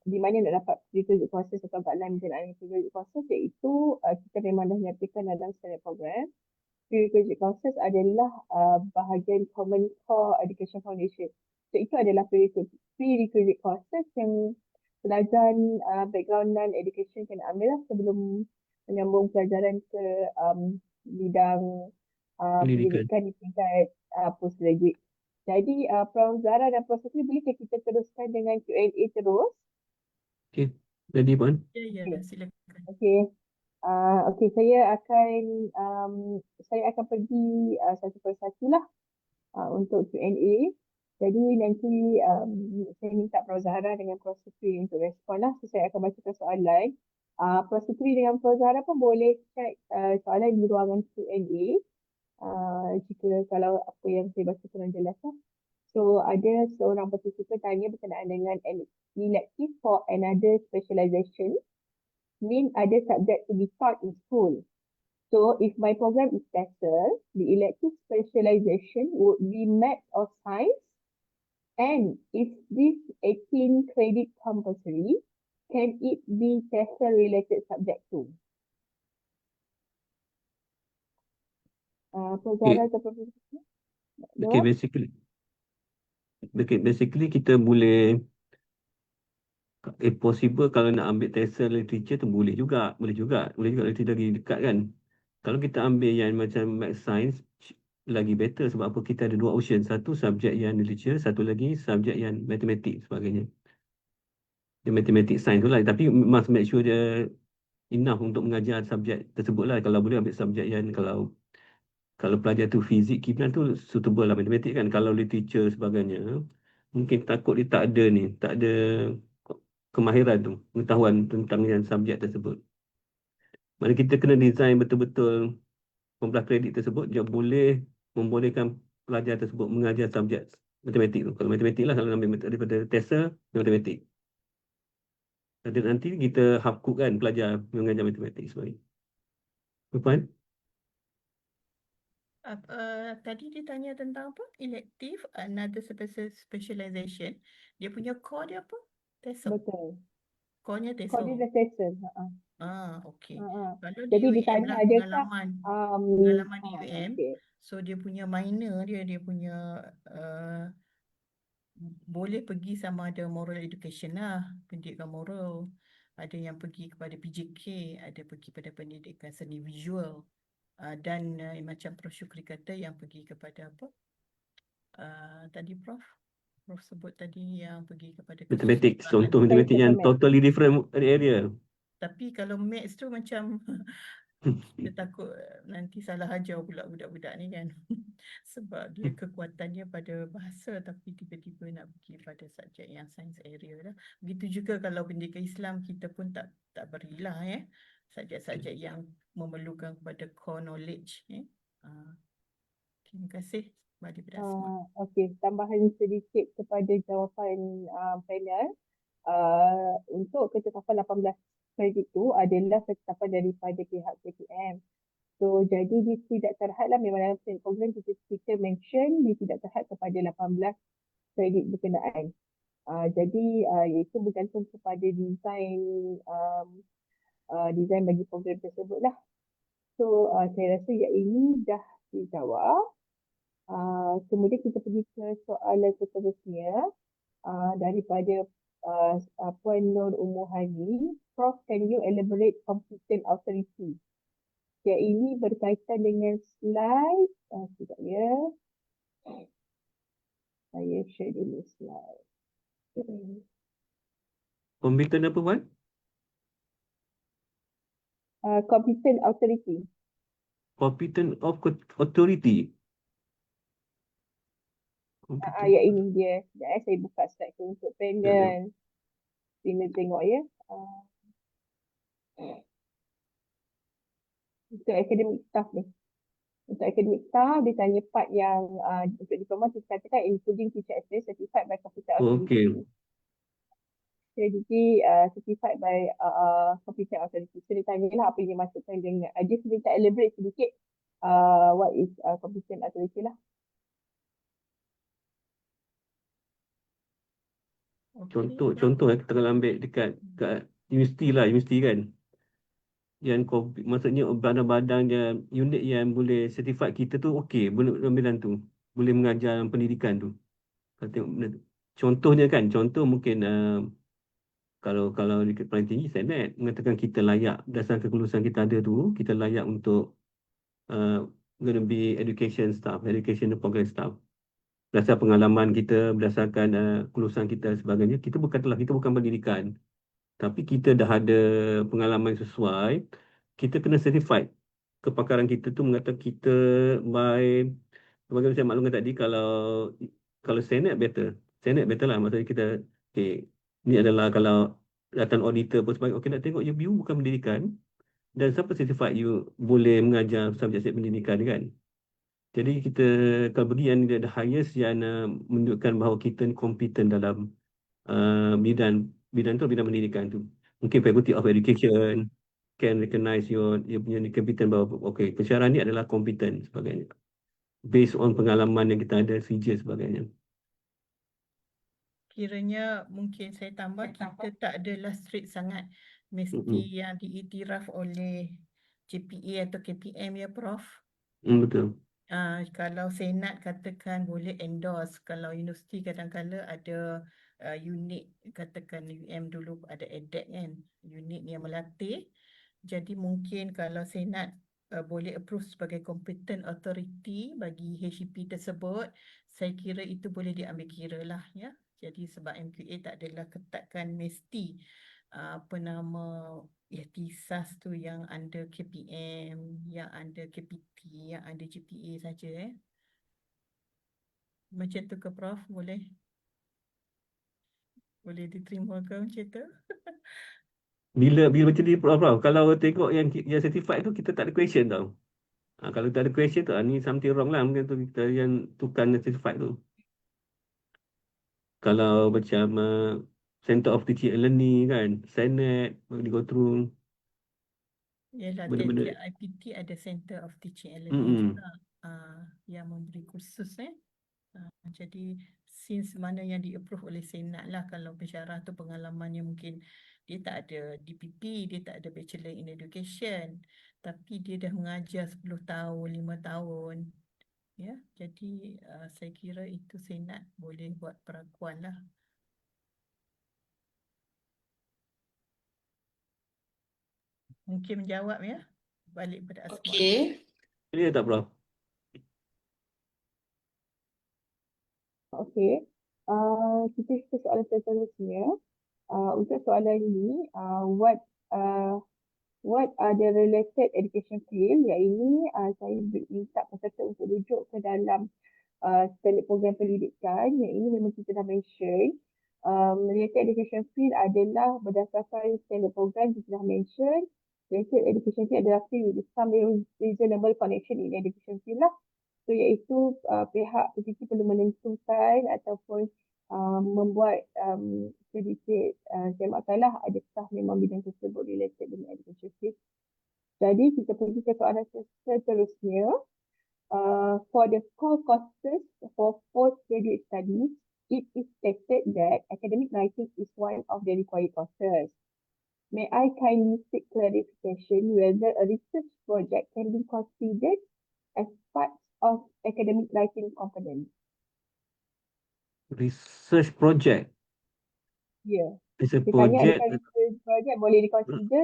Di mana nak dapat prerequisite courses atau guideline berkenaan dengan prerequisite courses, iaitu kita memang dah nyatakan dalam standard program. Prerequisite courses adalah bahagian Common Core Education Foundation. So itu adalah prerequisite courses yang pelajaran background non-education kena ambil lah sebelum menyambung pelajaran ke bidang pendidikan di tingkat postgraduate. Jadi Prof. Zahra dan Prof. Sukri, bolehkah kita teruskan dengan Q&A terus? Okey, jadi Puan. Ya, silakan. Okey. Okey, saya akan pergi satu persatu lah untuk Q&A. Jadi nanti saya minta Prof. Zahra dengan Prof. Sukri untuk respon lah. So, saya akan bacakan soalan. Prof. Sukri dengan Prof. Zahra pun boleh check soalan di ruangan Q&A. Jika kalau apa yang saya baca kurang jelas lah. So ada seorang participant tanya berkenaan dengan elective for another specialization. Mean other subject to be taught in school. So if my program is TESOL, the elective specialization would be maths or science. And if this 18 credit compulsory, can it be TESOL related subject too? Prof. Zahra atau Prof. Sukri? Okay, basically kita boleh, if possible kalau nak ambil TESOL literature tu boleh juga lagi dekat kan. Kalau kita ambil yang macam math science lagi better, sebab apa, kita ada dua option, satu subjek yang literature, satu lagi subjek yang matematik sebagainya. Dia matematik science tu lah, tapi must make sure dia enough untuk mengajar subjek tersebut lah. Kalau boleh ambil subjek yang kalau pelajar tu fizik, kimia tu suitable lah matematik kan. Kalau literature sebagainya, mungkin takut dia tak ada kemahiran tu, pengetahuan tentang yang subjek tersebut. Mana kita kena design betul-betul 15 kredit tersebut, dia boleh membolehkan pelajar tersebut mengajar subjek matematik tu. Kalau matematik lah, kalau ambil daripada TESOL, matematik. Dan nanti kita half cook kan pelajar mengajar matematik sebagainya. Puan? Tadi dia tanya tentang apa? Elective, another specialization. Dia punya core dia apa? TESOL. Betul. Core-nya Kau dia TESOL. dah TESOL. Okey. Kalau di Jadi UM ditanya lah adakah pengalaman di UM. okay. So dia punya minor dia punya boleh pergi sama ada moral education lah, pendidikan moral. Ada yang pergi kepada PJK, ada pergi pada pendidikan seni visual. Dan macam Prof. Sukri kata yang pergi kepada apa? Tadi Prof? Prof sebut tadi yang pergi kepada Matematik, kesusahan. contoh Saya matematik yang math. totally different area. Tapi kalau maths tu macam kita takut nanti salah ajar pula budak-budak ni kan. Sebab dia kekuatannya pada bahasa tapi tiba-tiba nak pergi pada subjek yang science area lah. Begitu juga kalau pendidikan Islam kita pun tak berilah subjek-subjek yang memerlukan kepada core knowledge. Terima kasih Mbak Dibra Asma. Okey, tambahan sedikit kepada jawapan panel. Untuk ketetapan 18 kredit tu adalah ketetapan daripada pihak KPM. So, jadi dia tidak terhad lah, memang dalam training program kita mention dia tidak terhad kepada 18 kredit berkenaan. Jadi, itu bergantung kepada design bagi program tersebut lah. So, saya rasa yang ini dah dijawab. Kemudian kita pergi ke soalan seterusnya daripada Puan Nur Umuhani. Prof, can you elaborate competent authority? Yang ini berkaitan dengan slide. Sekejap ya. Saya share dulu slide. Kompetent apa Puan? Competent authority. Competent of authority. Yang ini dia. Sekejap saya buka slide tu untuk panel. Sini tengok ya. Untuk academic staff ni. Untuk academic staff, dia tanya part yang untuk diploma kita katakan including teacher assistant certified by competent authority. Okay. Jadi certified by competent authority. So dia tanyalah apa yang dimaksudkan dengan dia minta elaborate sedikit what is competent authority lah. Contoh kita kalau ambil dekat universiti kan. Yang maksudnya badan-badan yang unit yang boleh certified kita tu okey, boleh ambilan tu. Boleh mengajar pendidikan tu. Kalau tengok benda tu. Contohnya kan, contoh mungkin kalau dekat paling tinggi Senate mengatakan kita layak berdasarkan kelulusan kita ada tu, kita layak untuk gonna be education program staff. Berdasarkan pengalaman kita, berdasarkan kelulusan kita dan sebagainya, kita bukan pendidikan. Tapi kita dah ada pengalaman yang sesuai, kita kena certified. Kepakaran kita tu mengatakan kita by, sebagai saya maklumkan tadi, kalau Senate better lah. Maksudnya kita, okay, ni adalah kalau datang auditor pun sebagainya, okay nak tengok you bukan pendidikan, dan siapa certified you boleh mengajar subjek pendidikan kan. Jadi kita kalau bagi yang the highest yang menunjukkan bahawa kita kompeten dalam bidang tu, bidang pendidikan tu. Mungkin Faculty of Education can recognize your punya kompeten bahawa okey, pensyarah ni adalah kompeten sebagainya. Based on pengalaman yang kita ada, CJ sebagainya. Kiranya mungkin saya tambah, kita tak adalah strict sangat mesti yang diiktiraf oleh JPA atau KPM ya Prof. Betul. Kalau Senat katakan boleh endorse, kalau universiti kadang-kadang ada unit, katakan UM dulu ada EDEC kan, unit yang melatih. Jadi mungkin kalau Senat boleh approve sebagai competent authority bagi HEP tersebut, saya kira itu boleh diambil kira lah ya. Jadi sebab MQA tak adalah ketatkan mesti ihtisas tu yang under KPM, yang under KPT, yang under GPA saja Macam tu ke Prof? Boleh diterima ke macam tu? Bila macam ni Prof, kalau tengok yang certified tu kita tak ada question tau. Kalau tak ada question tu ni something wrong lah, mungkin tu kita yang tukar certified tu. Kalau macam Center of Teaching and Learning kan, Senate, di go through Yalah, benda-benda. tiap-tiap IPT ada Center of Teaching and Learning juga yang memberi kursus jadi since mana yang di-approve oleh Senat lah, kalau pensyarah tu pengalamannya mungkin dia tak ada DPP, dia tak ada Bachelor in Education, tapi dia dah mengajar 10 tahun, 5 tahun. Ya, jadi saya kira itu Senat boleh buat perakuan lah. Mungkin menjawab ya, balik pada Asma. Okey. Clear tak Prof? Okey. Kita soalan seterusnya. Untuk soalan ini, what are the related education field? Yang ini saya minta peserta untuk rujuk ke dalam standard program pendidikan. Yang ini memang kita dah mention. Related education field adalah berdasarkan standard program kita dah mention. Related education field adalah field with some reasonable connection in education field lah. So iaitu pihak PPT perlu menentukan ataupun membuat sedikit semakanlah adakah memang bidang tersebut related dengan education field. Jadi kita pergi ke soalan seterusnya. For the core courses for postgraduate studies, it is stated that academic writing is one of the required courses. May I kindly seek clarification whether a research project can be considered as part of academic writing component? Research project. Ya, Research dia tanya project. adakah research project boleh diconsider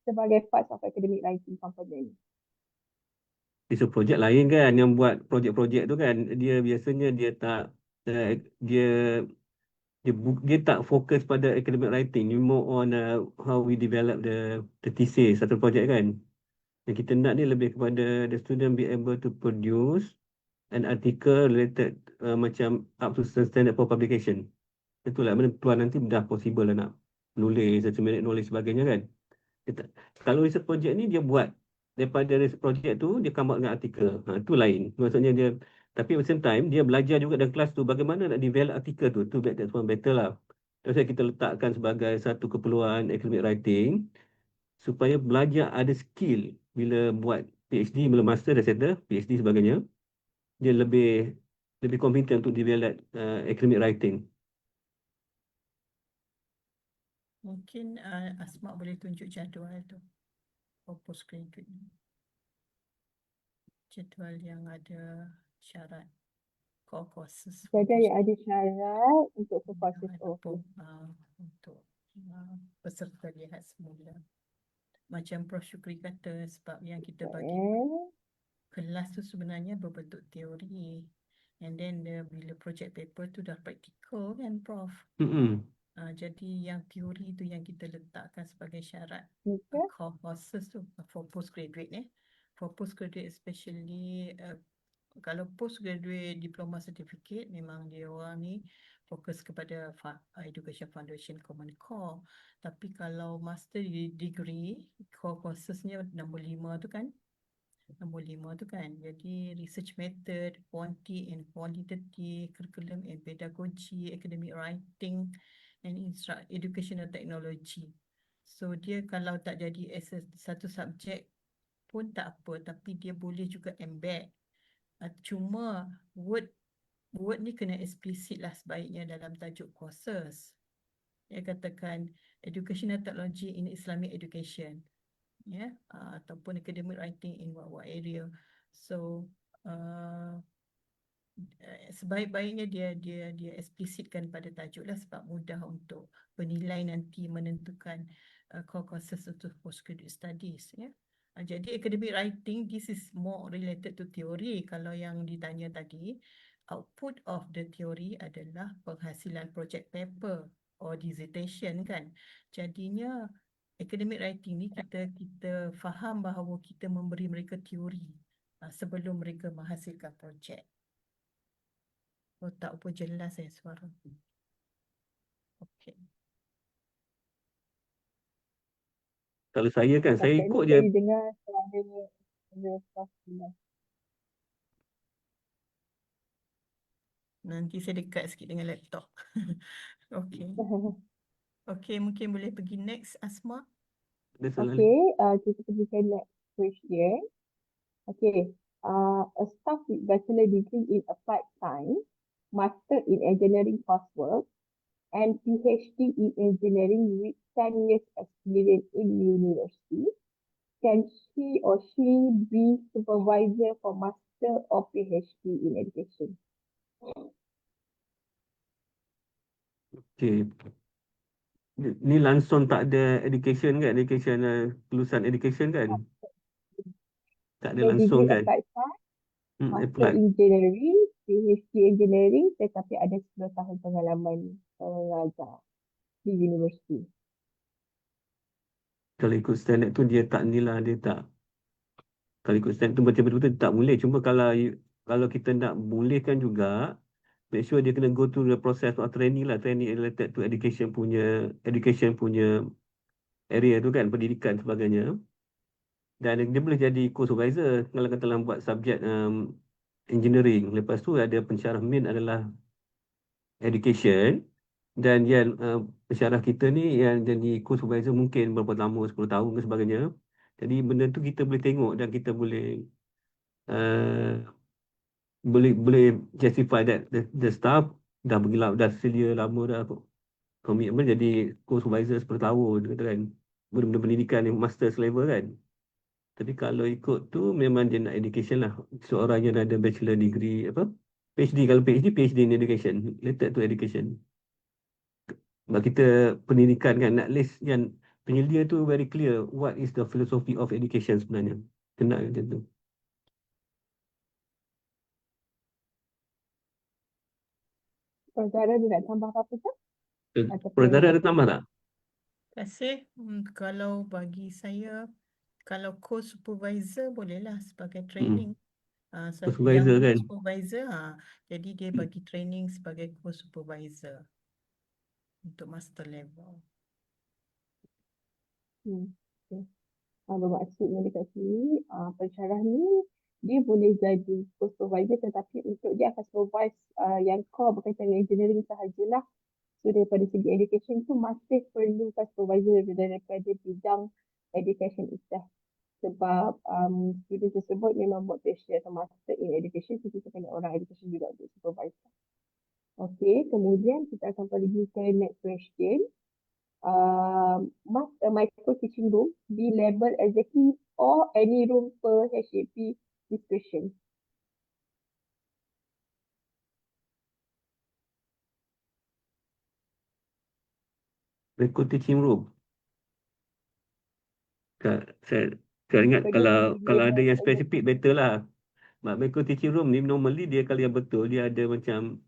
sebagai part of academic writing component? Research project lain kan, yang buat projek-projek tu kan, dia biasanya dia tak dia dia tak fokus pada academic writing, dia more on how we develop the thesis satu projek kan. Yang kita nak ni lebih kepada the student be able to produce an article related macam up to standard for publication. Itulah mana keluar nanti dah possible lah nak nulis, minute knowledge sebagainya kan. Kalau research project ni dia buat daripada research project tu dia come out dengan artikel. Itu lain. Maksudnya dia, tapi at the same time dia belajar juga dalam kelas tu bagaimana nak develop artikel tu. That's one better lah. Terus kita letakkan sebagai satu keperluan academic writing supaya belajar ada skill bila buat PhD, bila master dah settle, PhD sebagainya, dia lebih competent untuk develop academic writing. Mungkin Asma boleh tunjuk jadual tu for postgraduate ni. Jadual yang ada syarat core courses for Jadi yang ada syarat untuk postgraduate. courses. Yang ada Okay. untuk peserta lihat semula. Macam Prof Syukri kata, sebab yang kita bagi kelas tu sebenarnya berbentuk teori. And then bila project paper tu dah praktikal kan Prof. Jadi yang teori tu yang kita letakkan sebagai syarat core courses tu for postgraduate For postgraduate especially kalau postgraduate diploma certificate memang dia orang ni fokus kepada education foundation common core. Tapi kalau master degree core coursesnya nombor 5 tu kan. Jadi research method, quantity and qualitative, curriculum and pedagogy, academic writing and educational technology. So dia kalau tak jadi as satu subjek pun tak apa, tapi dia boleh juga embed. Cuma word ni kena explicit lah sebaiknya dalam tajuk courses. Dia katakan educational technology in Islamic education. Ataupun academic writing in what area. So sebaik-baiknya dia explicitkan pada tajuk lah, sebab mudah untuk penilai nanti menentukan core courses untuk postgraduate studies. Jadi academic writing this is more related to theory. Kalau yang ditanya tadi, output of the theory adalah penghasilan project paper or dissertation kan. Jadinya academic writing ni kita faham bahawa kita memberi mereka teori sebelum mereka menghasilkan projek. Oh, tak apa jelas suara. Okey. Kalau saya kan, saya ikut je. Dengar Nanti saya dekat sikit dengan laptop. Okey. Okey, mungkin boleh pergi next Asma. Okay, kita pergi ke next question. Okay, a staff with bachelor degree in applied science, master in engineering coursework, and PhD in engineering with 10 years experience in university, can she or she be supervisor for master or PhD in education? Okay. Ni langsung tak ada education kan? Education, lulusan education kan? Tak ada langsung kan? Applied science, master Applied. in engineering PhD Engineering tetapi ada 10 tahun pengalaman mengajar di universiti. Kalau ikut standard tu dia tak ni lah, dia tak. Kalau ikut standard tu betul-betul tak boleh. Cuma kalau kita nak bolehkan juga, make sure dia kena go through the process of training lah. Training related to education punya area tu kan, pendidikan dan sebagainya. Dan dia boleh jadi co-supervisor kalau kata dalam buat subjek engineering. Lepas tu ada pensyarah main adalah education. Dan yang pensyarah kita ni yang jadi co-supervisor mungkin berapa lama, 10 tahun ke sebagainya. Jadi benda tu kita boleh tengok dan kita boleh uh, boleh justify that the staff dah bergerak, dah sedia lama dah komitmen jadi co-supervisor 10 tahun kata kan. Benda-benda pendidikan yang master's level kan. Tapi kalau ikut tu memang dia nak education lah. Seorang yang ada bachelor degree PhD, kalau PhD in education, related to education. Sebab kita pendidikan kan, nak list yang penyelia tu very clear what is the philosophy of education sebenarnya. Kena macam tu. Saudara dia nak tambah apa-apa tak? Ataupun Saudara ada tambah tak? Terima kasih. Kalau bagi saya, kalau co-supervisor bolehlah sebagai training. Yang Supervisor kan? supervisor, jadi dia bagi training sebagai co-supervisor untuk master level. Okay. Bermaksudnya dekat sini, pensyarah ni dia boleh jadi supervisor tetapi untuk dia akan supervise yang core berkaitan dengan engineering sahajalah. So daripada segi education tu masih perlukan supervisor daripada bidang education itself. Sebab student tersebut memang buat PhD atau master in education, so kita kena orang education juga untuk supervise. Okay, kemudian kita akan pergi ke next question. Must a micro teaching room be labeled executive or any room per HAP discussion? Micro teaching room. Saya ingat kalau ada yang spesifik better lah. Micro teaching room ni normally dia kalau yang betul dia ada macam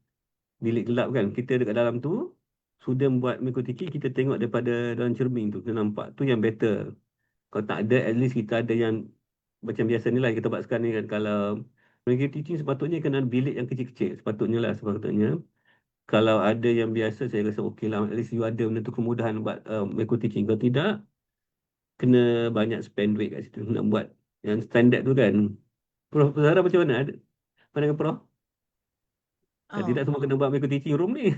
bilik gelap kan. Kita dekat dalam tu student buat micro teaching, kita tengok daripada dalam cermin tu, kita nampak tu yang better. Kalau tak ada, at least kita ada yang macam biasa ni lah kita buat sekarang ni kan. Kalau micro teaching sepatutnya kena ada bilik yang kecil-kecil, sepatutnya. Kalau ada yang biasa saya rasa okey lah, at least you ada benda tu kemudahan buat micro teaching. Kalau tidak, kena banyak spend duit kat situ nak buat yang standard tu kan. Prof Zara macam mana? Pandangan Prof? Tidak semua kena buat micro teaching room ni.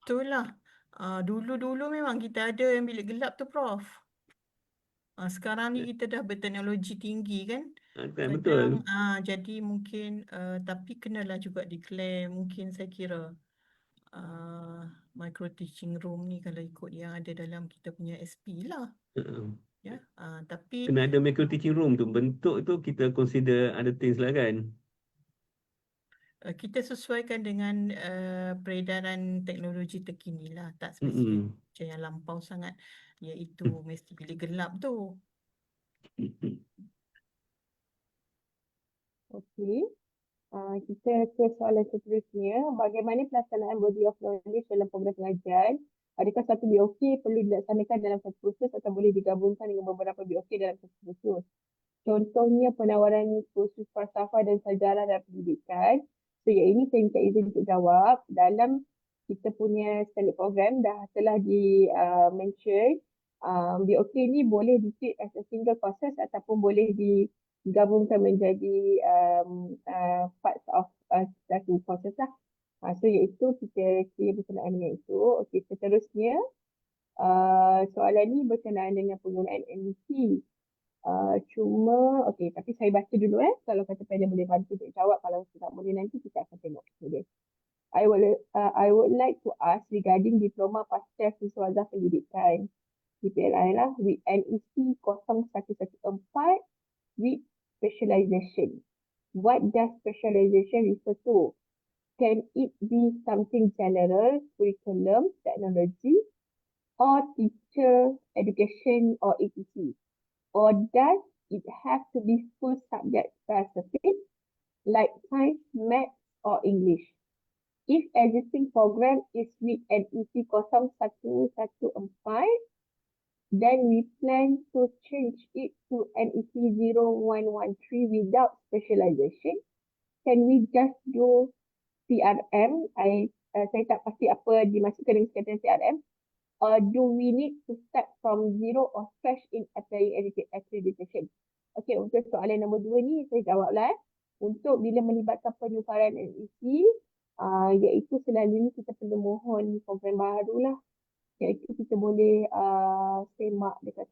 Itulah. Dulu-dulu memang kita ada yang bilik gelap tu, Prof. Sekarang ni kita dah berteknologi tinggi kan. Kan, betul. Jadi mungkin tapi kenalah juga declare, mungkin saya kira micro teaching room ni kalau ikut yang ada dalam kita punya SP lah. Ya, tapi Kena ada micro teaching room tu. Bentuk tu kita consider other things lah kan. kita sesuaikan dengan peredaran teknologi terkini lah. Tak spesifik macam yang lampau sangat, iaitu mesti bilik gelap tu. Okey. Kita ke soalan seterusnya. Bagaimana pelaksanaan body of knowledge dalam program pengajian? Adakah satu BOK perlu dilaksanakan dalam satu kursus atau boleh digabungkan dengan beberapa BOK dalam satu kursus? Contohnya penawaran kursus falsafah dan sejarah dalam pendidikan. So yang ini saya minta izin untuk jawab. Dalam kita punya standard program telah di-mention BOK ni boleh di-treat as a single courses ataupun boleh digabungkan menjadi parts of satu courses lah. So iaitu kita clear berkenaan dengan itu. Okey, seterusnya soalan ni berkenaan dengan penggunaan NEC. Tapi saya baca dulu kalau kata panel boleh bantu untuk jawab, kalau tidak boleh nanti kita akan tengok. Okay. I would like to ask regarding diploma pasca siswaza pendidikan DPLI lah with NEC 0114 with specialization. What does specialization refer to? Can it be something general, curriculum, technology, or teacher education or etc? Or does it have to be full subject specific like science, maths, or English. If existing program is with NEC 0114, then we plan to change it to NEC 0113 without specialization. Can we just do CRM? Saya tak pasti apa dimaksudkan dengan sekatan CRM. Do we need to start from zero or fresh in applying accreditation? Okay, untuk soalan nombor 2 ni saya jawablah. Untuk bila melibatkan penukaran NEC, iaitu selalunya kita perlu mohon program baru lah. Iaitu kita boleh semak dekat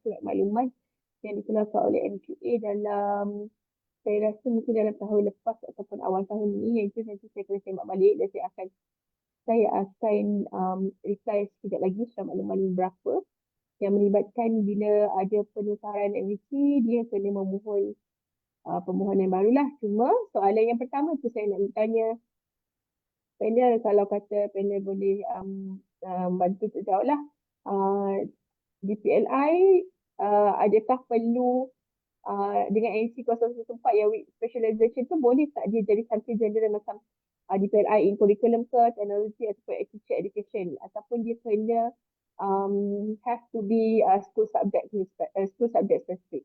surat maklumat yang dikeluarkan oleh MQA dalam, saya rasa mungkin dalam tahun lepas ataupun awal tahun ni, iaitu nanti saya kena semak balik dan saya akan reply sekejap lagi surat maklumat berapa yang melibatkan bila ada penukaran MVC, dia kena memohon permohonan barulah. Cuma soalan yang pertama tu saya nak tanya panel, kalau kata panel boleh bantu untuk jawab lah. DPLI adakah perlu dengan NEC 014 yang with specialization tu, boleh tak dia jadi sampai general macam DPLI in curriculum ke, technology ataupun teacher education, ataupun dia kena have to be school subject specific?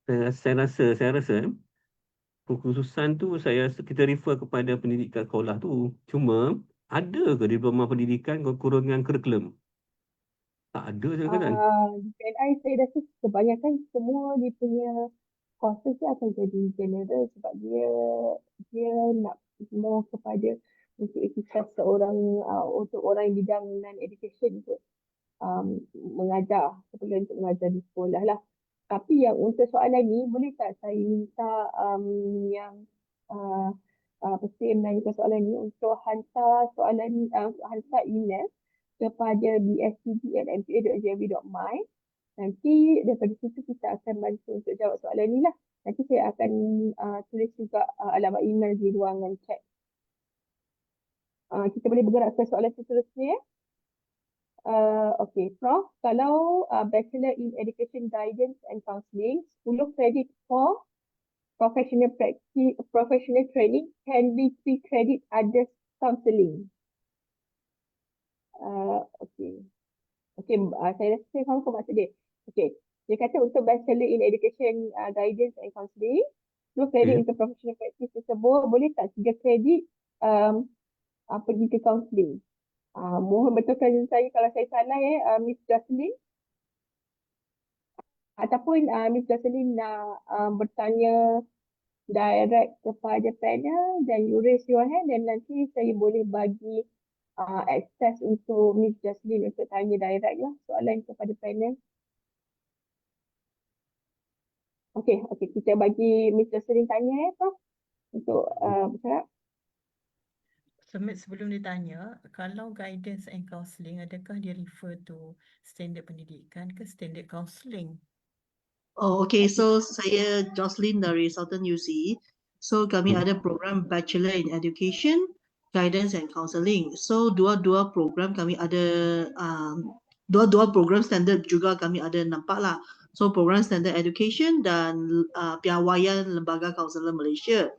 Saya rasa kekhususan tu kita refer kepada pendidikan sekolah tu. Cuma ada ke diploma pendidikan kekurangan kurikulum? Tak ada saya katakan. DPLI saya rasa kebanyakan semua dia punya courses dia akan jadi general sebab dia nak more kepada untuk ikhtiar seorang untuk orang yang bidang non-education untuk mengajar, keperluan untuk mengajar di sekolah lah. Tapi yang untuk soalan ni, boleh tak saya minta yang peserta menanyakan soalan ni untuk hantar soalan ni, hantar email kepada bstd@mpa.gov.my. Nanti daripada situ kita akan bantu untuk jawab soalan ni lah. Nanti saya akan tulis juga alamat email di ruangan chat. Kita boleh bergerak ke soalan seterusnya. Okay, Prof, kalau Bachelor in Education Guidance and Counselling, 10 kredit for professional training can be 3 credit others counselling. Okay. Okay, saya rasa saya faham maksud dia. Okay, dia kata untuk Bachelor in Education Guidance and Counselling, 10 kredit untuk professional practice tersebut, boleh tak 3 kredit pergi ke counselling? Mohon betulkan saya kalau saya salah Miss Jocelyn. Ataupun Miss Jocelyn nak bertanya direct kepada panel dan you raise your hand dan nanti saya boleh bagi access untuk Miss Jocelyn untuk tanya direct lah soalan kepada panel. Okay, kita bagi Miss Jocelyn tanya Prof untuk bercakap. Sebelum dia tanya, kalau guidance and counselling, adakah dia refer to standard pendidikan ke standard counselling? Oh, okay. So saya Jocelyn dari Southern UC. So kami ada program Bachelor in Education, Guidance and Counselling. So dua-dua program kami ada, dua-dua program standard juga kami ada nampak lah. So program Standard Education dan piawaian Lembaga Kaunselor Malaysia.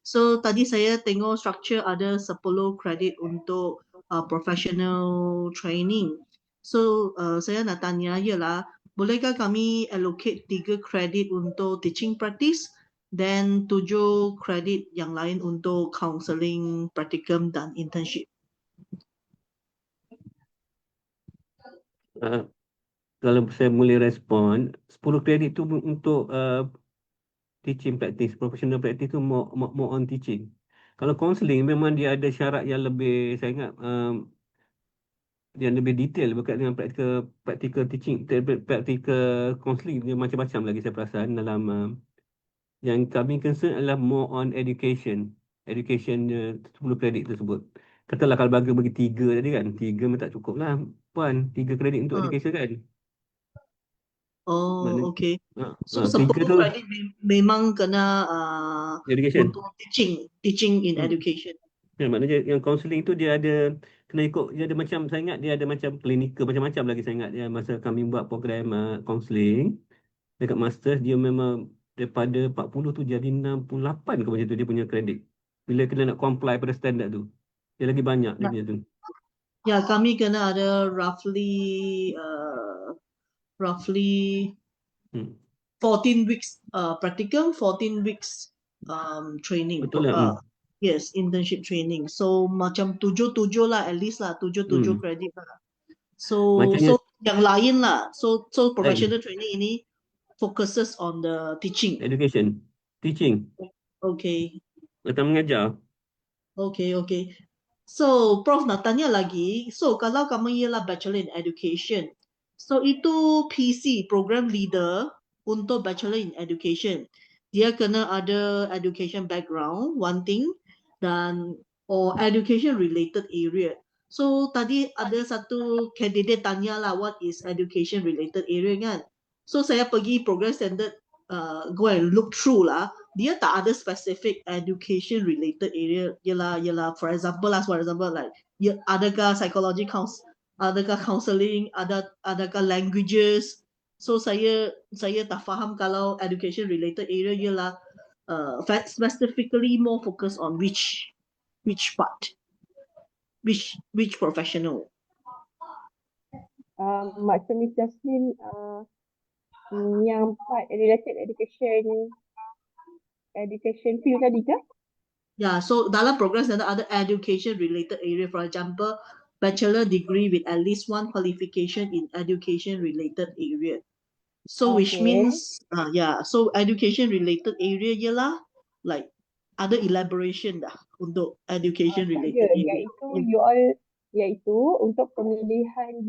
So tadi saya tengok structure ada 10 kredit untuk professional training. So saya nak tanya ialah, bolehkah kami allocate 3 kredit untuk teaching practice dan 7 kredit yang lain untuk counselling, practicum dan internship? Kalau saya boleh respon, 10 kredit tu untuk teaching practice, professional practice tu more on teaching. Kalau counselling memang dia ada syarat yang lebih, saya ingat yang lebih detail berkaitan dengan practical teaching, practical counselling, dia macam-macam lagi saya perasan dalam yang kami concern adalah more on education 10 kredit tersebut. Katalah kalau bagi 3 tadi kan, 3 memang tak cukup lah Puan, 3 kredit untuk education kan. Oh, Maknanya, okay. So 3 10 tu kredit memang kena education. untuk teaching in education. Ya, maknanya yang counselling tu dia ada kena ikut, dia ada macam, saya ingat dia ada macam klinikal macam-macam lagi saya ingat dia masa kami buat program counselling dekat master, dia memang daripada 40 tu jadi 68 ke macam tu dia punya kredit. Bila kena nak comply pada standard tu. Dia lagi banyak dia Nah, punya tu. ya, kami kena ada roughly Hmm. 14 weeks practicum, 14 weeks training. Betul lah. Yes, internship training. So macam 7 lah, at least lah 7 kredit lah. So Macamnya yang lain lah. So lain. professional training ini focuses on the teaching. Education. Teaching. Okay. Atau mengajar. Okay. So Prof nak tanya lagi. So kalau kamu ialah Bachelor in Education, so itu PC, Program Leader untuk Bachelor in Education. Dia kena ada education background, one thing, dan or education related area. So tadi ada satu candidate tanya lah, what is education related area kan? So saya pergi program standard, go and look through lah. Dia tak ada specific education related area. Yelah, for example like adakah psychology adakah counseling, adakah languages. So saya tak faham kalau education related area ialah specifically more focus on which part, which professional. Maksud Miss Jasmine, yang part related education field tadi ke? Yeah, so dalam program standard ada education related area. For example, bachelor degree with at least one qualification in education related area. So which Okay. means so education related area ialah like ada elaboration dah untuk education Tak related ada, area. iaitu untuk pemilihan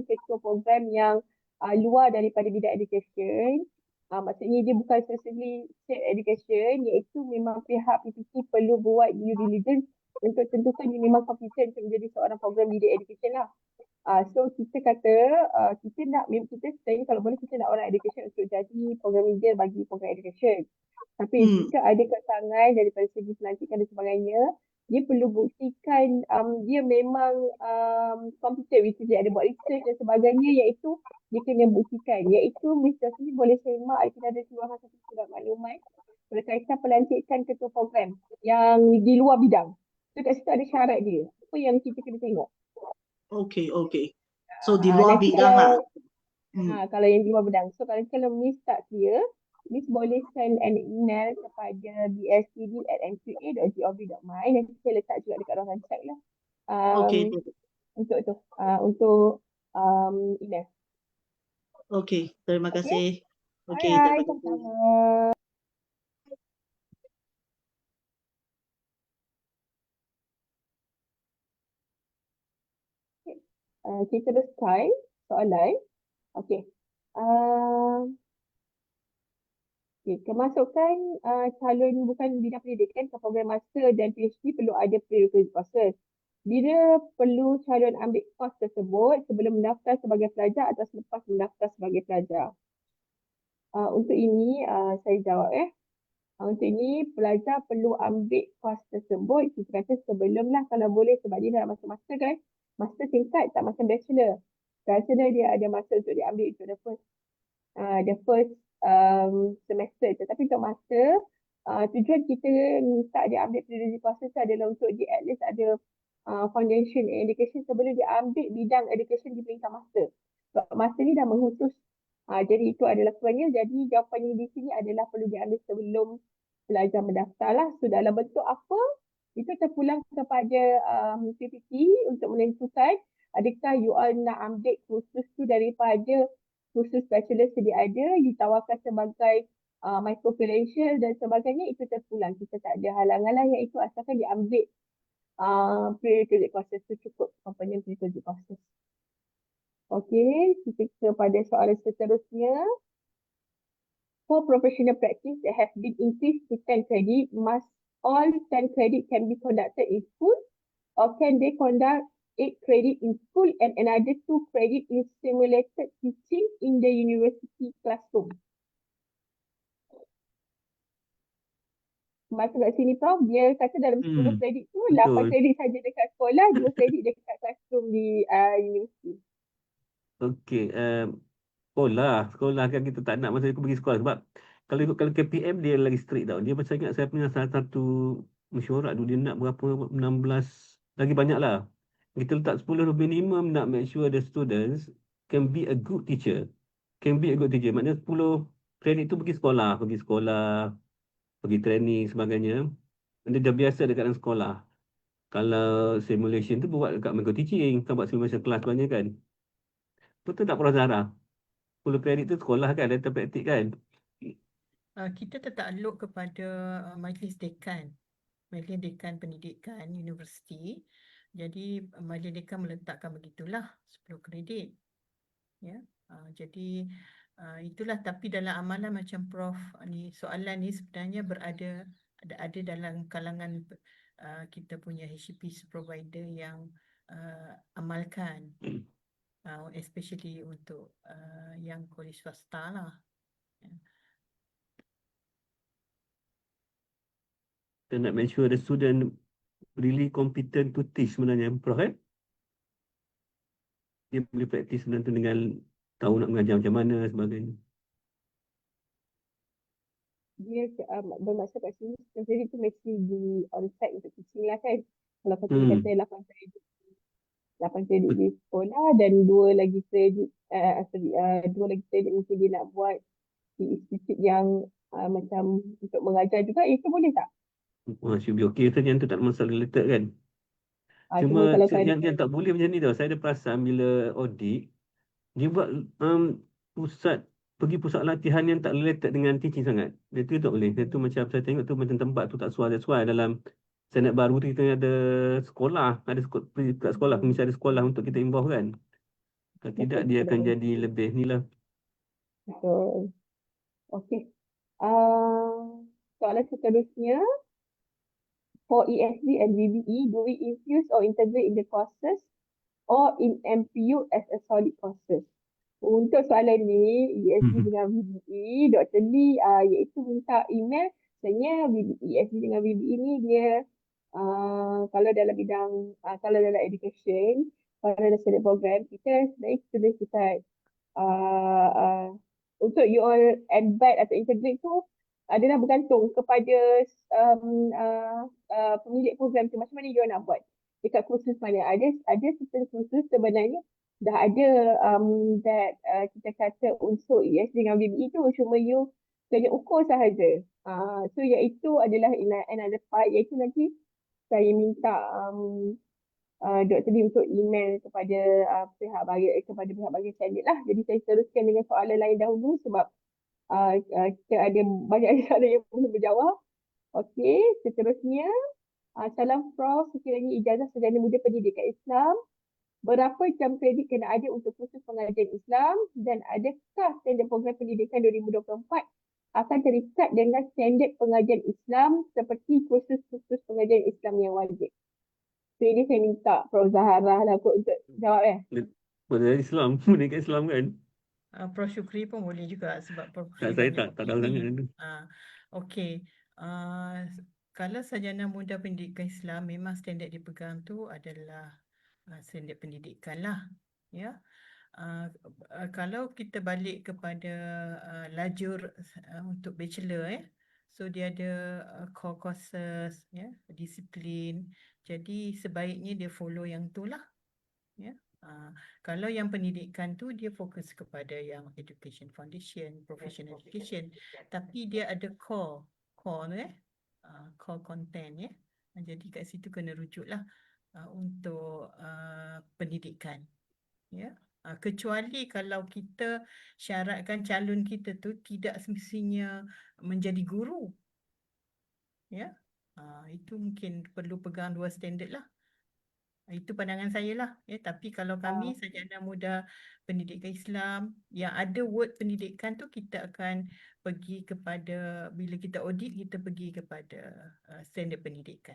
ketua program yang luar daripada bidang education. Maksudnya dia bukan specifically state education, iaitu memang pihak PPT perlu buat due diligence untuk tentukan dia memang competent untuk menjadi seorang program leader education lah. So kita kata kita sebenarnya kalau boleh kita nak orang education untuk jadi program leader bagi program education. Tapi jika ada kesangan daripada segi pelantikan dan sebagainya, dia perlu buktikan dia memang competent, which is dia ada buat research dan sebagainya, iaitu dia kena buktikan. Iaitu Miss Jasmine boleh semak, kita ada keluarkan satu surat maklumat berkaitan pelantikan ketua program yang di luar bidang. So kat situ ada syarat dia. Apa yang kita kena tengok. Okay. So di luar Nanti bidang lah. kalau yang di luar bidang. So kalau Miss tak clear, Miss boleh send an email kepada bstd@nqa.gov.my. Nanti saya letak juga dekat ruangan chat lah. Okay. Untuk email. Okay, terima kasih. Okay, Alright, terima kasih. sama-sama. Kita teruskan soalan. Okay. Kemasukan calon bukan bidang pendidikan ke program master dan PhD perlu ada prerequisite courses. Bila perlu calon ambil kos tersebut sebelum mendaftar sebagai pelajar atau selepas mendaftar sebagai pelajar? Untuk ini saya jawab Untuk ini pelajar perlu ambil kos tersebut kita kata sebelum lah kalau boleh, sebab dia dalam masa master kan. Master tingkat tak macam bachelor. Bachelor dia ada masa untuk diambil untuk the first semester. Tetapi untuk master, tujuan kita minta dia ambil prerequisite courses adalah untuk dia at least ada foundation in education sebelum dia ambil bidang education di peringkat master. Sebab master ni dah menghusus. Jadi itu adalah sebabnya. Jadi jawapannya di sini adalah perlu diambil sebelum pelajar mendaftar lah. So dalam bentuk apa? Itu terpulang kepada PPT untuk menentukan adakah you all nak ambil kursus tu daripada kursus bachelor sedia ada, ditawarkan sebagai microcredential dan sebagainya. Itu terpulang. Kita tak ada halangan lah, iaitu asalkan diambil prerequisite courses tu cukup, komponen prerequisite courses. Okay, kita kepada soalan seterusnya. For professional practice that have been increased to 10 credit, must all 10 credit can be conducted in school, or can they conduct 8 credit in school and another 2 credit in simulated teaching in the university classroom? Masuk kat sini Prof, dia kata dalam 10 kredit tu, 8 kredit saja dekat sekolah, 2 kredit dekat classroom di universiti. Okey, sekolah kan kita tak nak masa aku pergi sekolah sebab kalau KPM dia lagi strict tau. Dia macam ingat saya punya salah satu mesyuarat tu dia nak berapa 16 lagi banyak lah. Kita letak 10 minimum nak make sure the students can be a good teacher. Can be a good teacher. Maknanya 10 kredit tu pergi sekolah, pergi training sebagainya. Dia dah biasa dekat dalam sekolah. Kalau simulation tu buat dekat micro teaching, kan buat simulation kelas banyak kan. Betul tak Prof. Zahra? 10 kredit tu sekolah kan, data praktik kan. Kita tertakluk kepada Majlis Dekan. Majlis Dekan Pendidikan Universiti. Jadi Majlis Dekan meletakkan begitulah 10 kredit. Ya. Jadi itulah, tapi dalam amalan macam Prof ni, soalan ni sebenarnya ada dalam kalangan kita punya HCP provider yang amalkan, especially untuk yang kolej swasta lah. Ya. Kita nak make sure the student really competent to teach sebenarnya, Prof. Dia boleh praktis sebenarnya tu dengan tahu nak mengajar macam mana sebagainya. Dia bermaksud kat sini sistem kredit tu mesti di on-site untuk teaching lah kan. Kalau kata Hmm. kata 8 kredit di sekolah dan 2 lagi kredit mungkin dia nak buat di institut yang macam untuk mengajar juga, itu boleh tak? Should be okay tu, yang tu tak ada masalah related kan. Cuma Cuma kalau kan yang tak boleh macam ni tau. Saya ada perasan bila audit, dia buat pergi pusat latihan yang tak related dengan teaching sangat. Dia tu tak boleh. Dia tu macam saya tengok tu macam tempat tu tak sesuai. That's why dalam senat baru tu kita ada sekolah. Kat sekolah mesti ada sekolah untuk kita involve kan. Kalau tidak dia akan jadi lebih ni lah. betul. Okey. Soalan seterusnya. For ESD and VBE, do we infuse or integrate in the courses or in MPU as a solid courses? Untuk soalan ni, ESD dengan VBE, Dr. Lee iaitu minta email. Sebenarnya ESD dengan VBE ni dia kalau dalam bidang, kalau dalam education, kalau dalam student program, kita sebenarnya kita boleh decide untuk you all embed atau integrate tu adalah bergantung kepada pemilik program tu, macam mana you nak buat dekat kursus mana. Ada certain kursus sebenarnya dah ada that kita kata unsur ESD dengan VBE tu, cuma you kena ukur sahaja. So iaitu adalah another part, iaitu nanti saya minta Dr. Lee untuk email kepada pihak bahagian candidate lah. Jadi saya teruskan dengan soalan lain dahulu sebab kita ada banyak soalan yang belum berjawab. Okey, seterusnya. Salam Prof, sekiranya ijazah sarjana muda pendidikan Islam, berapa jam kredit kena ada untuk kursus pengajian Islam dan adakah standard program pendidikan 2024 akan terikat dengan standard pengajian Islam seperti kursus-kursus pengajian Islam yang wajib? So ini saya minta Prof. Zahra lah untuk jawab Pada Islam, pendidikan Islam kan. Prof Syukri pun boleh juga sebab Prof Tak, Syukri saya tak tahu sangat tu. Okey. Kalau sarjana muda pendidikan Islam, memang standard dipegang tu adalah standard pendidikan lah. Ya. Kalau kita balik kepada lajur untuk bachelor, so dia ada core courses, ya, disiplin. Jadi sebaiknya dia follow yang tu lah. Ya. Kalau yang pendidikan tu dia fokus kepada yang education foundation, professional education, tapi dia ada core tu, core content, ya. Jadi kat situ kena rujuk lah untuk pendidikan, ya. Kecuali kalau kita syaratkan calon kita tu tidak semestinya menjadi guru, ya. Itu mungkin perlu pegang 2 standard lah. Itu pandangan saya lah, ya. Tapi kalau kami sarjana muda pendidikan Islam yang ada word pendidikan tu, kita akan pergi kepada, bila kita audit, kita pergi kepada standard pendidikan.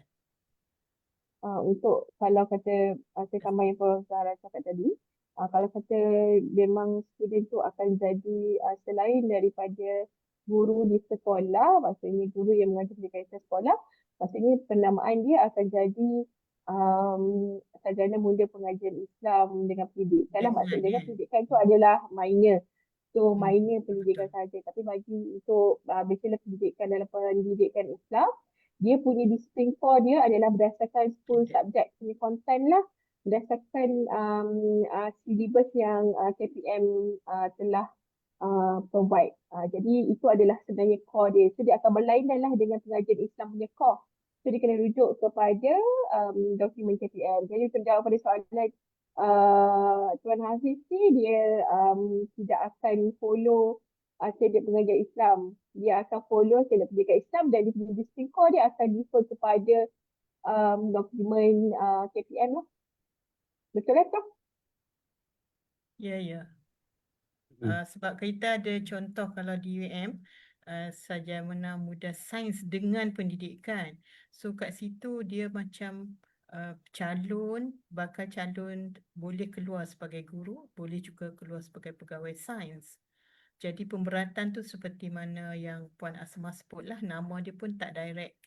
Untuk kalau kata saya tambah yang Prof. Zahra cakap tadi, kalau kata memang student tu akan jadi selain daripada guru di sekolah, maksudnya guru yang mengajar pendidikan sekolah, maksudnya penamaan dia akan jadi sarjana muda pengajian Islam dengan pendidikan lah. Maksudnya dengan pendidikan tu adalah minor. So minor pendidikan betul. saja. Tapi bagi untuk bachelor pendidikan dalam pendidikan Islam, dia punya disiplin core dia adalah berdasarkan 10 Subjek. subjek punya content lah, berdasarkan syllabus yang KPM telah provide. Jadi itu adalah sebenarnya core dia. So dia akan berlainan lah dengan pengajian Islam punya core. So dia kena rujuk kepada dokumen KPM. Jadi untuk jawab pada soalan Tuan Hafiz ni, dia tidak akan follow syariat pengajian Islam. Dia akan follow syariat pendidikan Islam dan di disiplin core dia akan defer kepada dokumen KPM lah. Betul lah Prof? Ya, ya. Hmm. Sebab kita ada contoh kalau di UM, Sarjana Muda Sains dengan Pendidikan. So kat situ dia macam bakal calon boleh keluar sebagai guru, boleh juga keluar sebagai pegawai sains. Jadi pemberatan tu seperti mana yang Puan Asma sebut lah, nama dia pun tak direct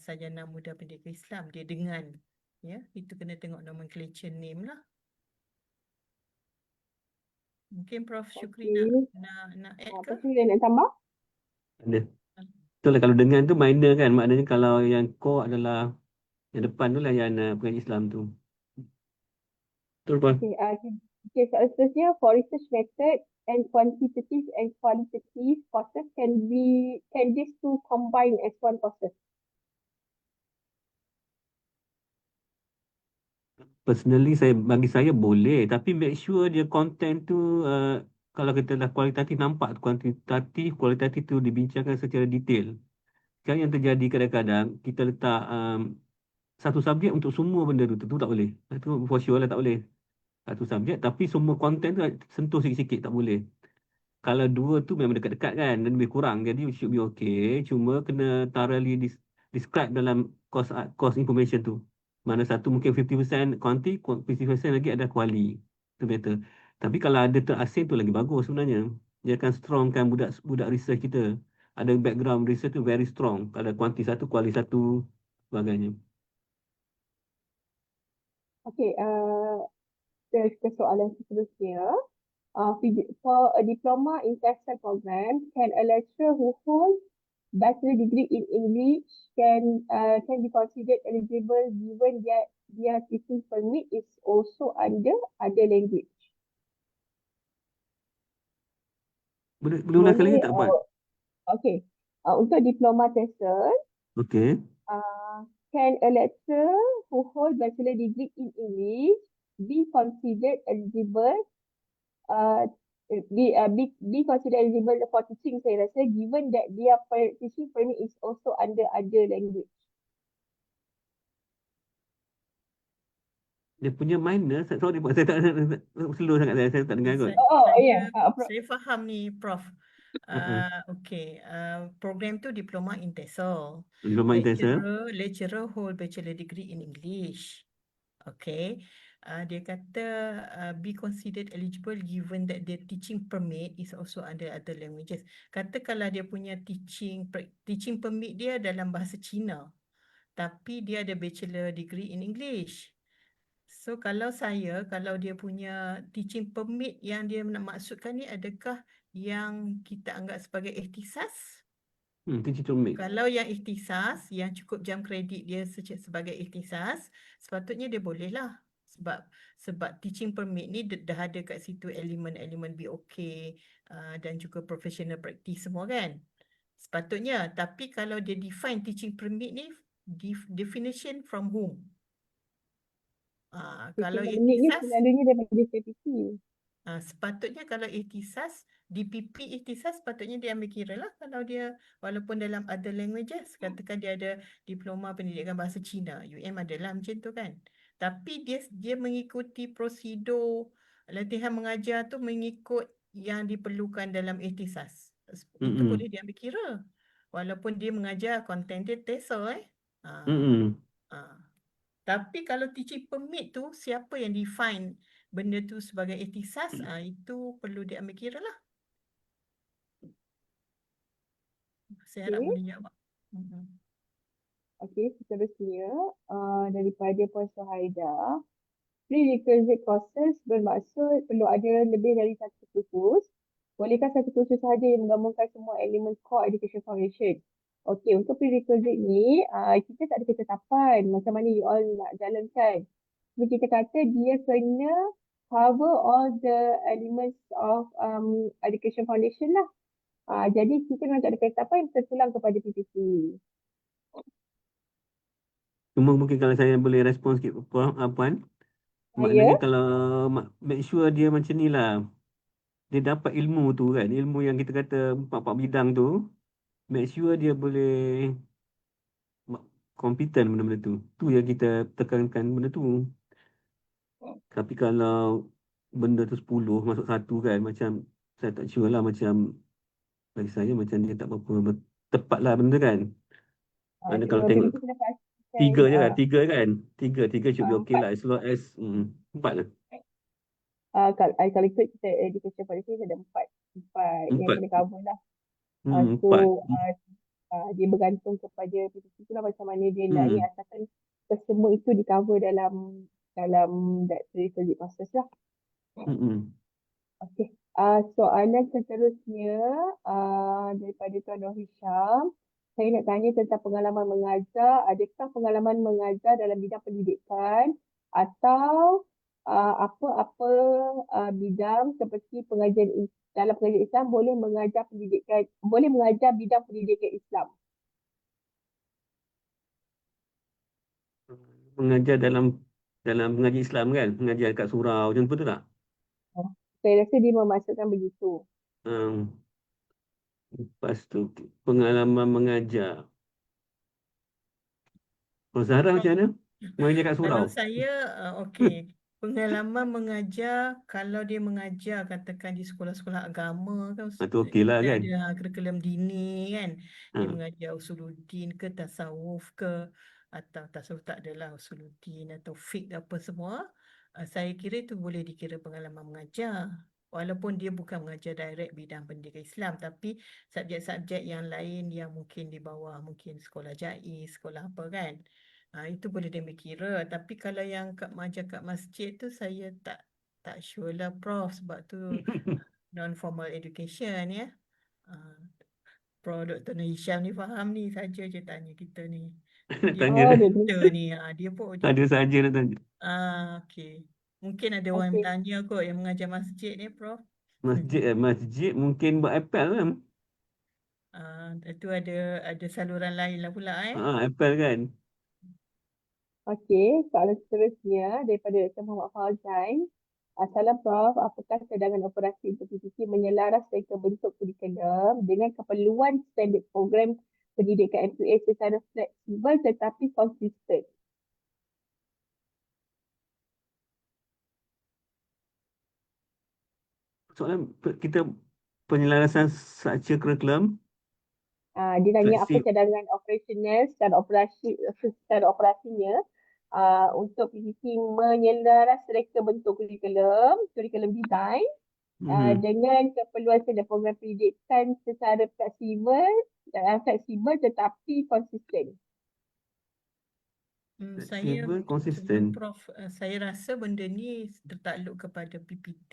Sarjana Muda Pendidikan Islam, dia dengan. Ya, itu kena tengok nomenclature name lah. Mungkin Prof Syukri Okey. nak add Apa ke? sih yang nak tambah? Ada. Betul lah, kalau dengan tu minor kan. Maknanya kalau yang core adalah yang depan tu lah yang pengajian Islam tu. Betul Puan? Okay, soalan seterusnya, for research method and quantitative and qualitative courses can these two combine as one courses? Personally, bagi saya boleh. Tapi make sure dia content tu, kalau kita dah kualitatif, nampak kualitatif tu dibincangkan secara detail. Kan yang terjadi kadang-kadang, kita letak satu subjek untuk semua benda tu. Tentu tak boleh. Itu for sure lah tak boleh. Satu subjek, tapi semua konten tu sentuh sikit-sikit, tak boleh. Kalau dua tu memang dekat-dekat kan, dan lebih kurang. Jadi it should be okay. Cuma kena thoroughly describe dalam course information tu. Mana satu mungkin 50% quanti, 50% lagi ada quali. Itu better. Tapi kalau ada terasing tu lagi bagus sebenarnya. Dia akan strongkan budak research kita. Ada background research tu very strong. Kalau quanti satu, quali satu, sebagainya. Okay, ke soalan seterusnya. For a diploma in textile program, can a lecturer who holds bachelor degree in English can be considered eligible given their teaching permit is also under other language? Boleh ulang kali Boleh. tak Puan? Okay. Untuk diploma textile, Okay. can a lecturer who holds bachelor degree in English be considered eligible be considered eligible for teaching, saya rasa, given that their teaching permit is also under other language. Dia punya minor, sorry Puan, saya tak slow sangat, saya tak dengar kot. Saya faham ni Prof. Okay, program tu diploma in TESOL. Diploma in TESOL. Lecturer hold bachelor degree in English. Okay, dia kata be considered eligible given that their teaching permit is also under other languages. Kata kalau dia punya teaching permit dia dalam bahasa Cina, tapi dia ada bachelor degree in English. So kalau dia punya teaching permit yang dia nak maksudkan ni, adakah yang kita anggap sebagai ikhtisas? Teaching permit. Kalau yang ikhtisas, yang cukup jam kredit dia sebagai ikhtisas, sepatutnya dia boleh lah. Sebab teaching permit ni dah ada kat situ elemen-elemen BOK dan juga professional practice semua kan. Sepatutnya. Tapi kalau dia define teaching permit ni, definition from whom? Kalau ikhtisas selalunya daripada CPT. Sepatutnya kalau ikhtisas, DPP ikhtisas sepatutnya dia ambil kira lah kalau dia walaupun dalam other languages, katakan dia ada diploma pendidikan bahasa Cina, UM adalah macam tu kan. Tapi dia mengikuti prosedur latihan mengajar tu mengikut yang diperlukan dalam ikhtisas. Itu boleh diambil kira. Walaupun dia mengajar konten dia TESOL Tapi kalau teaching permit tu, siapa yang define benda tu sebagai ikhtisas, itu perlu diambil kira lah. Saya harap boleh jawab. Okey, seterusnya daripada Puan Suhaida. Prerequisite courses bermaksud perlu ada lebih dari satu kursus Bolehkah satu kursus sahaja yang menggabungkan semua elemen core education foundation? Okey, untuk prerequisite ni, kita tak ada ketetapan macam mana you all nak jalankan. Jadi kita kata dia kena cover all the elements of education foundation lah. Jadi kita memang tak ada ketetapan, terpulang kepada PPT. Cuma mungkin kalau saya boleh respon sikit Puan, Ya, maknanya kalau make sure dia macam ni lah, dia dapat ilmu tu kan, ilmu yang kita kata 4 bidang tu, make sure dia boleh kompeten benda-benda tu. Tu yang kita tekankan benda tu. Tapi kalau benda tu 10 masuk 1 kan, macam saya tak sure lah, macam bagi saya macam dia tak berapa tepat lah benda kan. Mana kalau benda tengok tu kena pastikan. 3 je kan, 3 kan. 3 should be okay 4. lah, as long as 4 lah. Kalau ikut kita education policy ada 4 yang 4. kena cover lah. 4. So dia bergantung kepada PPT tu lah macam mana dia nak ni, asalkan semua itu di cover dalam that prerequisite process lah. Okey. Soalan seterusnya daripada Tuan Nur Hisham. Saya nak tanya tentang pengalaman mengajar. Adakah pengalaman mengajar dalam bidang pendidikan atau apa-apa bidang seperti dalam pengajian Islam boleh mengajar bidang pendidikan Islam? Mengajar dalam mengaji Islam kan, mengajar kat surau macam tu betul tak? Saya rasa dia memasukkan begitu. Lepas tu pengalaman mengajar. Kalau Zahra macam mana? Mengajar kat surau? Kalau saya, okey. Pengalaman mengajar, kalau dia mengajar katakan di sekolah-sekolah agama kan, Tu okey lah kita kan. ada kurikulum dini kan. Dia Ha. mengajar usuluddin ke tasawuf ke, atau tasawuf tak adalah usuluddin atau fiqh apa semua. Saya kira itu boleh dikira pengalaman mengajar. Walaupun dia bukan mengajar direct bidang pendidikan Islam, tapi subjek-subjek yang lain yang mungkin di bawah, mungkin sekolah jaiz, sekolah apa kan. Itu boleh dia kira. Tapi kalau yang mengajar kat masjid tu saya tak sure lah Prof, sebab tu non-formal education ya. Prof Dr. Nur Hisham ni faham ni, saja je tanya kita ni. Dia Tanya Oh, dah. dia ni, dia pun Ada saja nak tanya. okey. Mungkin ada orang okey. tanya kot yang mengajar masjid ni Prof. Masjid mungkin buat apel kan. Itu ada saluran lain lah pula Apel kan. Okey, soalan seterusnya daripada Dr. Muhammad Fauzan. Salam Prof, apakah cadangan operasi untuk PPT menyelaras reka bentuk kurikulum dengan keperluan standard program pendidikan MPA secara fleksibel tetapi konsisten? Soalan kita penyelarasan structure kurikulum. Dia tanya apa Fleksib- cadangan operasional secara operasinya untuk PPT menyelaras reka bentuk kurikulum design dengan keperluan standard program pendidikan secara fleksibel tetapi konsisten. Saya Fleksibel, konsisten. sebelum Prof, saya rasa benda ni tertakluk kepada PPT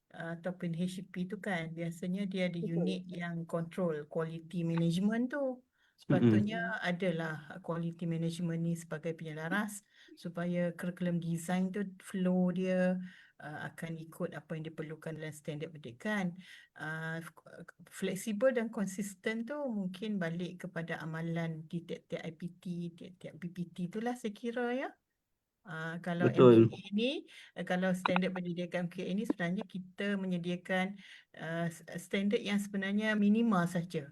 ataupun HCP tu kan. Biasanya dia ada Betul. unit yang control quality management tu. Sepatutnya adalah quality management ni sebagai penyelaras supaya curriculum design tu flow dia akan ikut apa yang diperlukan dalam standard pendidikan. Fleksibel dan konsisten tu mungkin balik kepada amalan di tiap-tiap IPT, tiap-tiap PPT itulah saya kira ya. Kalau Betul. MQA ni, kalau standard pendidikan MQA ni sebenarnya kita menyediakan standard yang sebenarnya minima saja.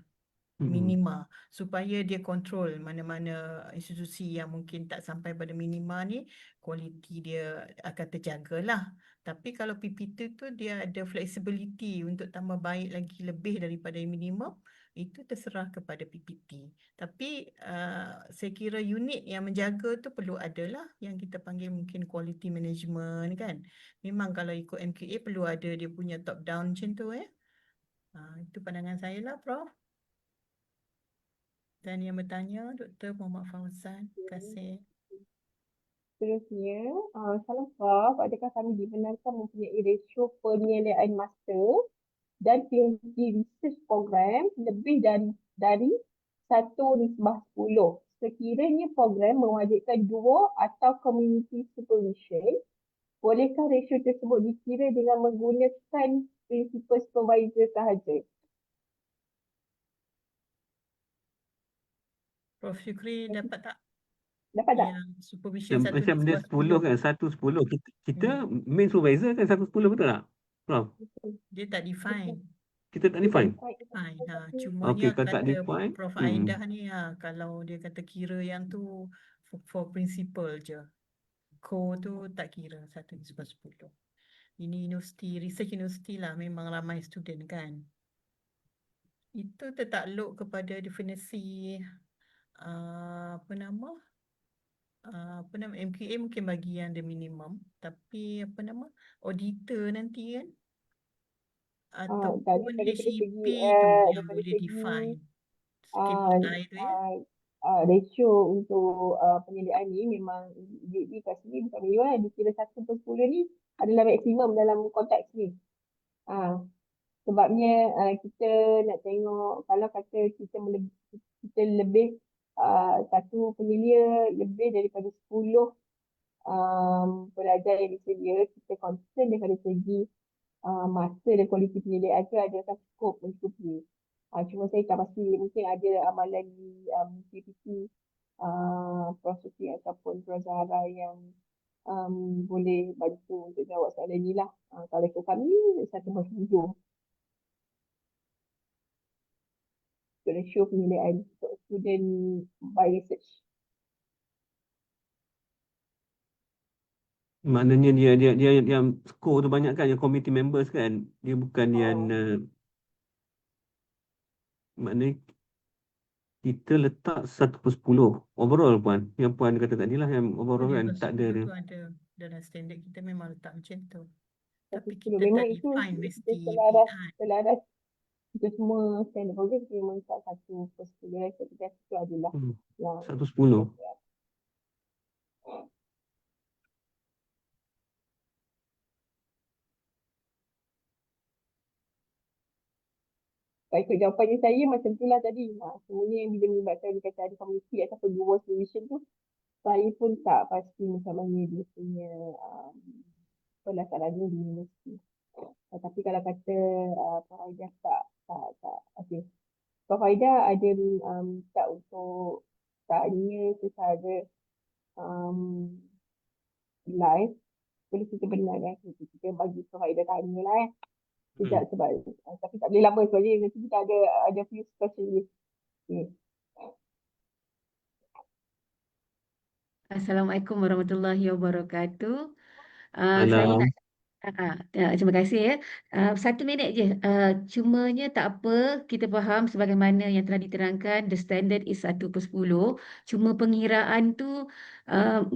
Minima, supaya dia kontrol mana-mana institusi yang mungkin tak sampai pada minima ni, kualiti dia akan terjagalah. Tapi kalau PPT tu dia ada flexibility untuk tambah baik lagi lebih daripada minimum, itu terserah kepada PPT. Tapi saya kira unit yang menjaga tu perlu adalah yang kita panggil mungkin quality management kan. Memang kalau ikut MQA perlu ada dia punya top down macam tu ya. Itu pandangan saya lah Prof. Dan yang bertanya Dr. Muhammad Fauzan. Terima kasih. Seterusnya, salam Prof, adakah kami dibenarkan mempunyai ratio penyeliaan masa dan PhD research program lebih dari 1/10. Sekiranya program mewajibkan duo atau community supervision, bolehkah ratio tersebut dikira dengan menggunakan prinsipal supervisor sahaja? Prof. Syukri dapat tak? Dapat tak? Yang supervision satu Macam dia 10 kan, 1/10. Kita main supervisor kan 1/10, betul tak? Prof, Dia tak define. kita tak define. Fine. Okey, Cumanya kalau tak kata define. Prof. Aidah ni kalau dia kata kira yang tu for principal je. Core tu tak kira 1/10. Ini universiti, research universiti lah, memang ramai student kan. Itu tertakluk kepada definisi apa nama MQA mungkin bagi yang the minimum, tapi apa nama auditor nanti kan ataupun Daripada segi HEP tu yang daripada boleh segi define uh, KPI tu ya. ratio untuk penyediaan ni memang di kat sini bukan minimum, dikira 1/10 ni adalah maksimum dalam konteks ni. Sebabnya kita nak tengok kalau kata kita lebih satu penyelia lebih daripada 10 pelajar yang disedia, kita concern daripada segi masa dan kualiti penyediaan tu adakah cukup mencukupi. Cuma saya tak pasti, mungkin ada amalan di PPT Prof. Sufi ataupun Prof. Zahra yang boleh bantu untuk jawab soalan ni lah. Kalau ikut kami 1/10 ratio penyediaan untuk student by research. Maknanya dia yang score tu banyak kan, yang committee members kan. Dia bukan yang maknanya kita letak 1/10 overall puan. Yang puan kata tadi lah, yang overall kan tak ada 10 dia. tu ada dalam standard kita memang letak macam tu. Tapi 1/10. kita Memang tak itu define kita mesti selaras kita semua standard program kita memang letak 1/10. Kita itu adalah yang 1/10. ikut jawapannya saya macam itulah tadi. Semuanya yang bila melibatkan dia kata ada community ataupun dual solution tu, saya pun tak pasti macam mana dia punya pelaksanaannya di universiti. Tapi kalau kata Prof. Aida tak. Okey. Prof. Aida ada tak untuk tanya secara live, boleh kita benarkan kita bagi Prof. Aida tanya lah Sekejap sebab tapi tak boleh lama sebabnya nanti kita ada few specialist. Okay. Assalamualaikum warahmatullahi wabarakatuh. Saya nak terima kasih ya. 1 minit je. Cumanya tak apa, kita faham sebagaimana yang telah diterangkan, the standard is 1/10. Cuma pengiraan tu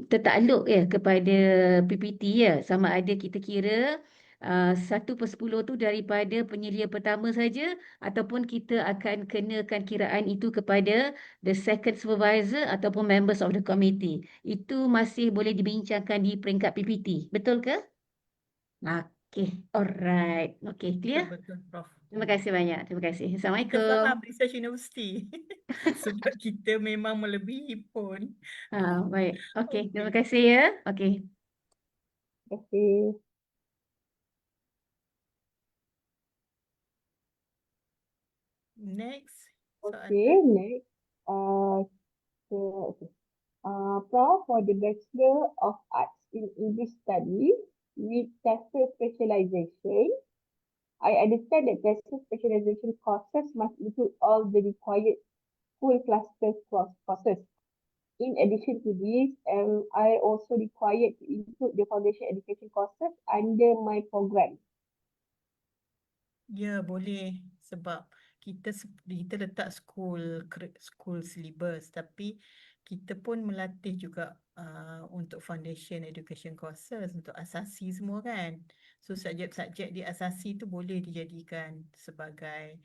tertakluk ya kepada PPT ya. Sama ada kita kira 1/10 tu daripada penyelia pertama saja ataupun kita akan kenakan kiraan itu kepada the second supervisor ataupun members of the committee. Itu masih boleh dibincangkan di peringkat PPT. Betul ke? Okey, alright. Okey, clear? Betul, Prof. Terima kasih banyak. Terima kasih. Kita Assalamualaikum. faham research university. Sebab kita memang melebihi pun. Baik. Okey, terima Okey. kasih ya. Okey. Terima kasih. Next. Okay, next. Okay. Prof, for the Bachelor of Arts in English Studies with TESOL specialization, I understand that TESOL specialization courses must include all the required full cluster courses. In addition to this, am I also required to include the foundation education courses under my program? Ya, boleh. Sebab kita letak school syllabus, tapi kita pun melatih juga untuk foundation education courses, untuk asasi semua kan. So subjek-subjek di asasi tu boleh dijadikan sebagai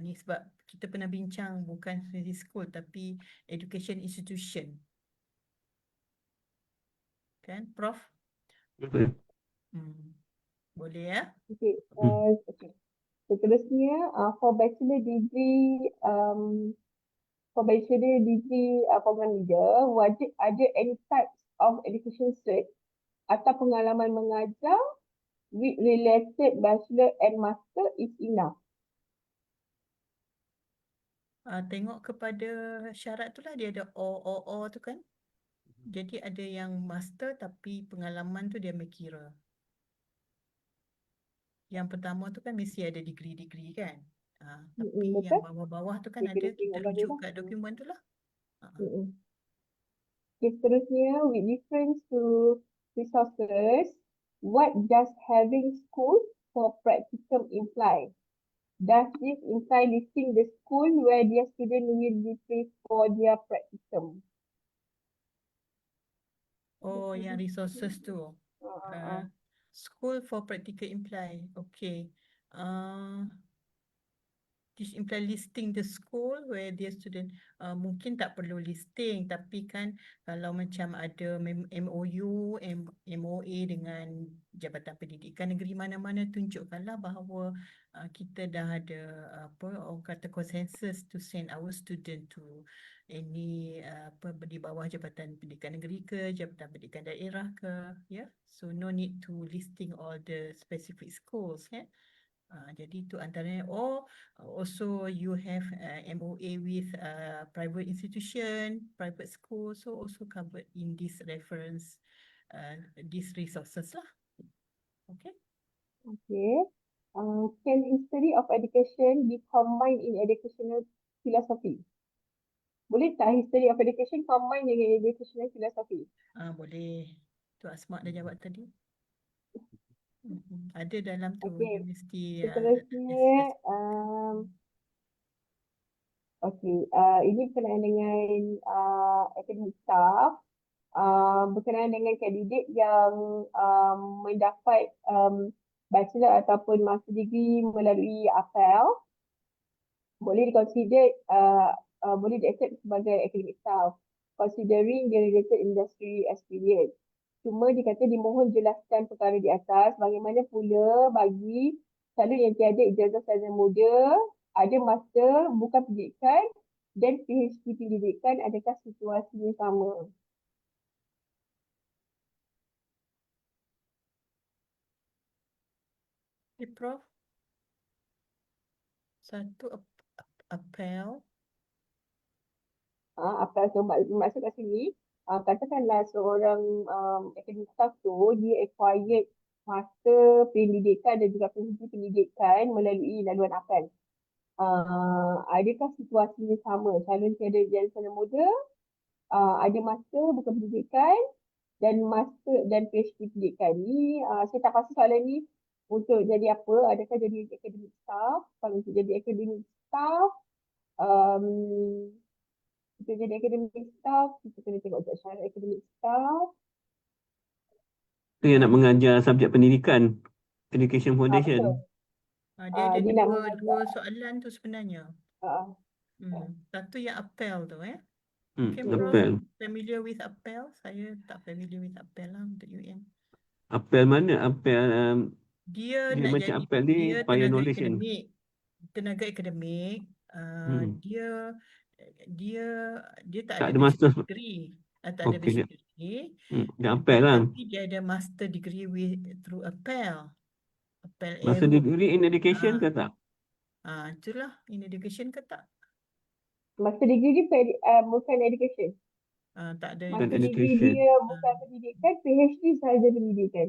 ni sebab kita pernah bincang bukan di school tapi education institution. Kan, Prof? Betul. Boleh ya? Okay. Okay. Seterusnya, for bachelor degree program leader, wajib ada any types of education cert atau pengalaman mengajar with related bachelor and master is enough. Tengok kepada syarat tu lah, dia ada or tu kan. Jadi ada yang master tapi pengalaman tu dia kira. Yang pertama tu kan mesti ada degree-degree kan. Tapi yang Betul. bawah-bawah tu kan Dia ada, kena kita tengok balik rujuk lah. kat dokumen tu lah. Okay, seterusnya, with reference to resources, what does having school for practicum imply? Does this imply listing the school where their student will be placed for their practicum? Oh, yang resources tu. Uh, School for practical imply. Okay. This imply listing the school where their student. Mungkin tak perlu listing, tapi kan kalau macam ada MOU, MOA dengan Jabatan Pendidikan Negeri mana-mana, tunjukkanlah bahawa kita dah ada orang kata consensus to send our student to any di bawah Jabatan Pendidikan Negeri ke, Jabatan Pendidikan Daerah ke, so no need to listing all the specific schools, jadi itu antaranya. Also you have MOA with private institution, private school, so also covered in this reference, these resources lah. Okay. Can history of education be combined in educational philosophy? Boleh tak history of education combine dengan educational philosophy? Boleh. Tu Asma dah jawab tadi. Ada dalam tu. Okay. Dia mesti Seterusnya, ini berkenaan dengan academic staff, berkenaan dengan kandidat yang mendapat bachelor ataupun master degree melalui APEL, boleh diconsider, boleh di-accept sebagai academic staff considering the related industry experience. Cuma dikata dimohon jelaskan perkara di atas, bagaimana pula bagi calon yang tiada ijazah sarjana muda, ada master bukan pendidikan dan PhD pendidikan, adakah situasinya sama? Prof. Satu apel. Apa maksud kat sini, katakanlah seorang academic staff tu dia acquired master pendidikan dan juga PhD pendidikan melalui laluan APEL. Adakah situasinya sama? Calon tiada ijazah sarjana muda, ada master bukan pendidikan dan master dan PhD pendidikan. Ni saya tak pasti soalan ni untuk jadi apa? Adakah jadi academic staff? Kalau untuk jadi academic staff, kita jadi academic staff, kita kena tengok syarat academic staff. Itu yang nak mengajar subjek pendidikan, Education Foundation. Dia ada dia dua soalan tu sebenarnya. Satu yang apel tu Mungkin Prof familiar with apel. Saya tak familiar with apel lah untuk UM. Apel mana? Apel dia dia nak macam jadi, apel ni dia Fire tenaga Knowledge kan? akademik. Tenaga akademik. Dia tak ada master degree. Tak ada basic degree. Dia apel lah. Tapi dia ada master degree through apel. Apel Master Aero. degree in education ke tak? Itulah, in education ke tak? Master degree dia bukan education. Tak ada. Master degree dia bukan pendidikan, PhD sahaja pendidikan.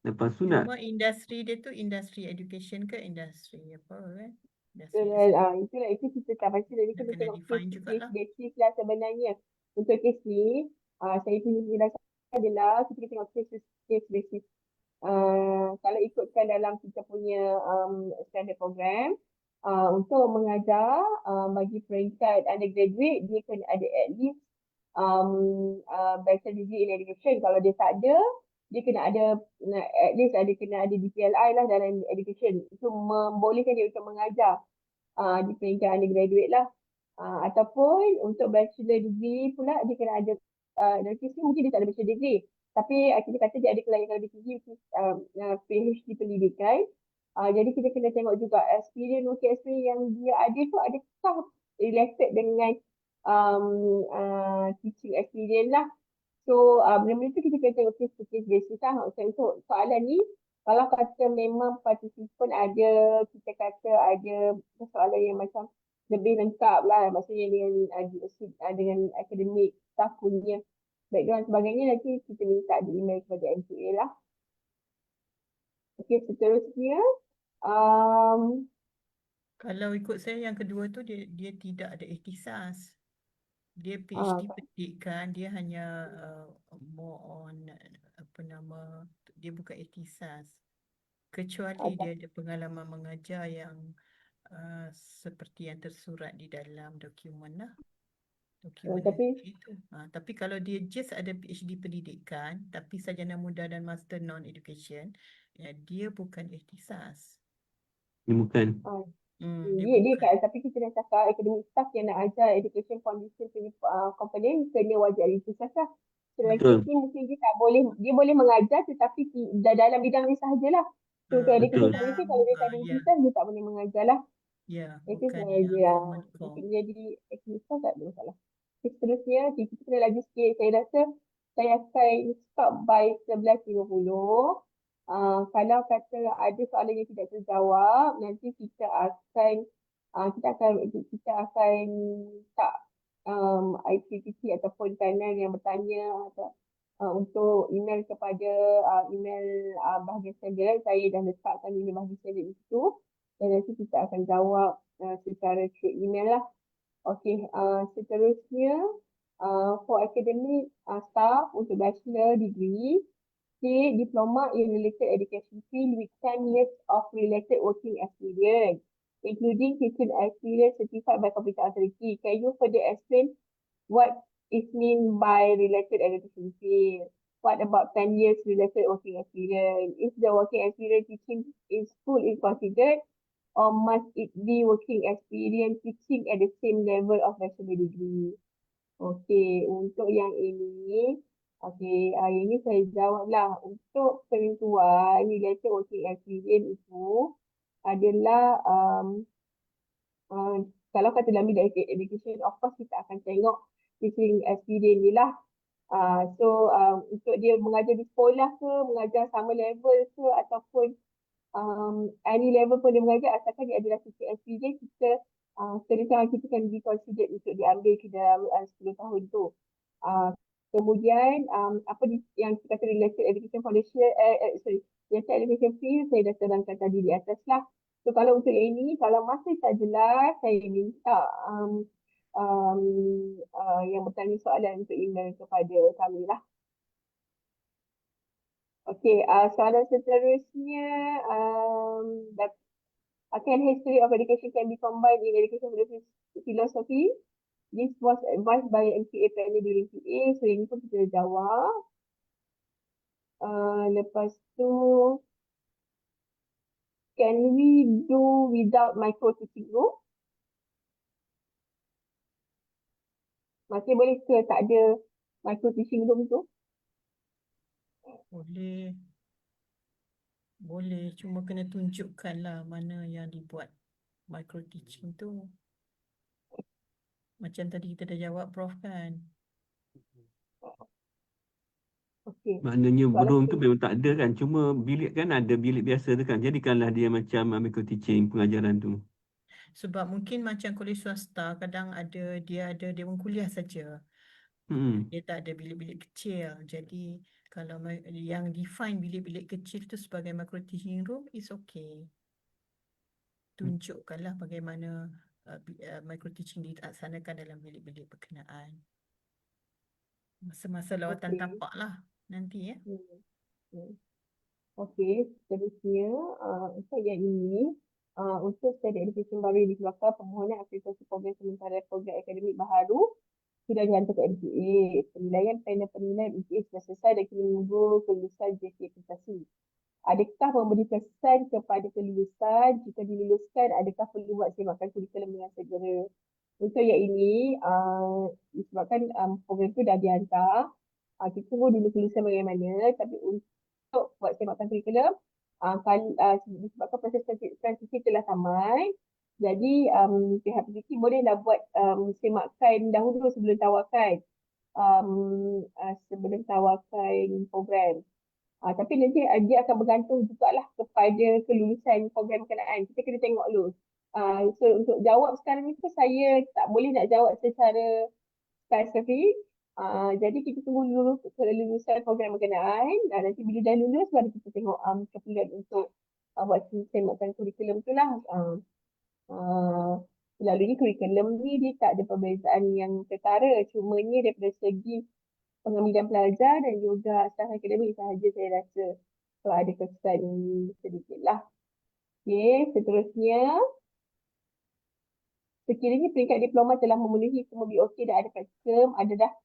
Lepas tu nak. Cuma industri dia tu industri education ke industri apa kan? Itu kita tak pasti. Jadi kita tengok case lah sebenarnya. Untuk case ni, saya punya penjelasan adalah kita tengok case basis. Kalau ikutkan dalam kita punya standard program, untuk mengajar bagi peringkat undergraduate, dia kena ada at least bachelor degree in education. Kalau dia tak ada, dia kena ada at least kena ada DPLI lah dalam education. Itu membolehkan dia untuk mengajar di peringkat undergraduate lah. Ataupun untuk bachelor degree pula dia kena ada dalam kes ni mungkin dia tak ada bachelor degree, tapi kita kata dia ada kelayakan lebih tinggi, PhD pendidikan. Jadi kita kena tengok juga working experience yang dia ada tu adakah related dengan teaching experience lah. So benda-benda tu kita kena tengok case to case basis lah. Untuk soalan ni, kalau kata memang participant ada, kita kata ada soalan yang macam lebih lengkap lah, maksudnya dengan akademik staff punya background sebagainya, nanti kita minta di email kepada MTA lah. Okey, seterusnya Kalau ikut saya yang kedua tu dia tidak ada ikhtisas. Dia PhD pendidikan, dia hanya more on dia bukan ikhtisas. Kecuali dia ada pengalaman mengajar yang seperti yang tersurat di dalam dokumen lah. Dokumen itu. Tapi kalau dia just ada PhD pendidikan, tapi sarjana muda dan master non-education, dia bukan ikhtisas. Ini bukan. dia kan, tapi kita dah cakap academic staff yang nak ajar education foundation punya komponen kena wajib ada ikhtisas lah. Selain ni mungkin dia boleh mengajar tetapi dalam bidang ni sahajalah. So untuk education foundation kalau dia tak ada ikhtisas dia tak boleh mengajar lah. Itu sahaja. Untuk jadi academic staff tak ada masalah. Seterusnya kita kena laju sikit. Saya rasa saya akan stop by 11.50. Kalau kata ada soalan yang tidak terjawab, nanti kita akan tak IPPT ataupun panel yang bertanya atau untuk email kepada email bahagian standard. Saya dah letakkan email bahagian standard itu dan nanti kita akan jawab secara through email lah. Okey, seterusnya for academic staff untuk bachelor degree, diploma in related education field with 10 years of related working experience, including teaching experience certified by Competent Authority. Can you further explain what is mean by related education field? What about 10 years related working experience? Is the working experience teaching in school is considered, or must it be working experience teaching at the same level of bachelor degree? Okey, untuk yang ini, yang ini saya jawablah. Untuk penentuan related working experience itu adalah kalau kata dalam bidang education, of course kita akan tengok teaching experience ni lah. So untuk dia mengajar di sekolah ke, mengajar sama level ke, ataupun any level pun dia mengajar, asalkan dia adalah teaching experience, kita serentak kita kan be considered untuk diambil ke dalam 10 tahun tu. Kemudian yang kita kata related education foundation, related education field, saya dah terangkan tadi di atas lah. So kalau untuk yang ini, kalau masih tak jelas, saya minta yang bertanya soalan untuk email kepada kami lah. Okey, soalan seterusnya, can history of education can be combined in education philosophy? This was advised by MCA panel during PA, so ini pun kita jawab. Lepas tu, can we do without micro teaching room? Masih boleh ke tak ada micro teaching room tu? Boleh, cuma kena tunjukkan lah mana yang dibuat micro teaching tu. Macam tadi kita dah jawab Prof kan. Okey. Maknanya room tu memang tak ada kan. Cuma bilik kan ada bilik biasa tu kan. Jadikanlah dia macam micro teaching pengajaran tu. Sebab mungkin macam kolej swasta kadang dia ada dewan kuliah saja. Dia tak ada bilik-bilik kecil. Jadi kalau yang define bilik-bilik kecil tu sebagai micro teaching room is okay. Tunjukkanlah bagaimana micro teaching dilaksanakan dalam bilik-bilik berkenaan. Masa-masa lawatan tapak lah nanti ya. Okey, seterusnya untuk yang ini, untuk standard education baru yang dikeluarkan, permohonan aplikasi program sementara program akademik baharu sudah dihantar ke MCA. Penilaian panel penilaian MCA sudah selesai dan kini menunggu kelulusan JK prestasi. Adakah memberi kesan kepada kelulusan? Jika diluluskan, adakah perlu buat semakan kurikulum dengan segera? Untuk yang ini, disebabkan program itu dah dihantar, kita tunggu dulu kelulusan bagaimana. Tapi untuk buat semakan kurikulum, Disebabkan proses transisi telah tamat, jadi pihak peneliti bolehlah buat semakan dahulu sebelum tawarkan program. Tapi nanti dia akan bergantung jugalah kepada kelulusan program berkenaan. Kita kena tengok dulu. So untuk jawab sekarang ni saya tak boleh nak jawab secara spesifik. Jadi kita tunggu dulu kelulusan program berkenaan. Nanti bila dah lulus baru kita tengok keperluan untuk buat semakan kurikulum tu lah. Selalunya kurikulum ni dia tak ada perbezaan yang ketara. Cumanya daripada segi pengambilan pelajar dan juga staf akademik sahaja saya rasa ada kesan sedikit lah. Okay, seterusnya. Sekiranya peringkat diploma telah memenuhi semua BOK dan ada praktikum,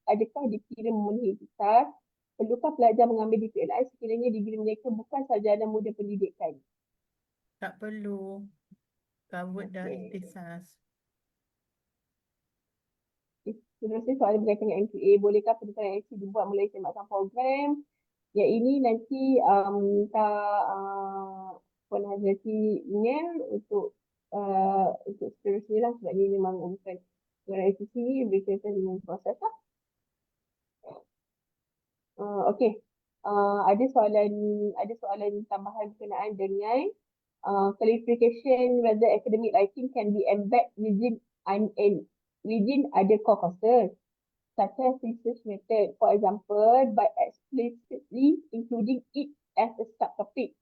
adakah dikira memenuhi ikhtisas? Perlukah pelajar mengambil DPLI sekiranya degree mereka bukan sarjana muda pendidikan? Tak perlu. Covered dah Okey. ikhtisas. Seterusnya soalan berkaitan dengan MQA. Bolehkah pendidikan MQA dibuat melalui semakan program? Yang ini nanti minta Puan Hazrati email untuk seterusnya lah sebab ini memang bukan dengan ICC berkaitan dengan proses lah. Okey. Ada soalan tambahan berkenaan dengan clarification whether academic writing can be embedded within other core courses such as research method, for example, by explicitly including it as a subtopic.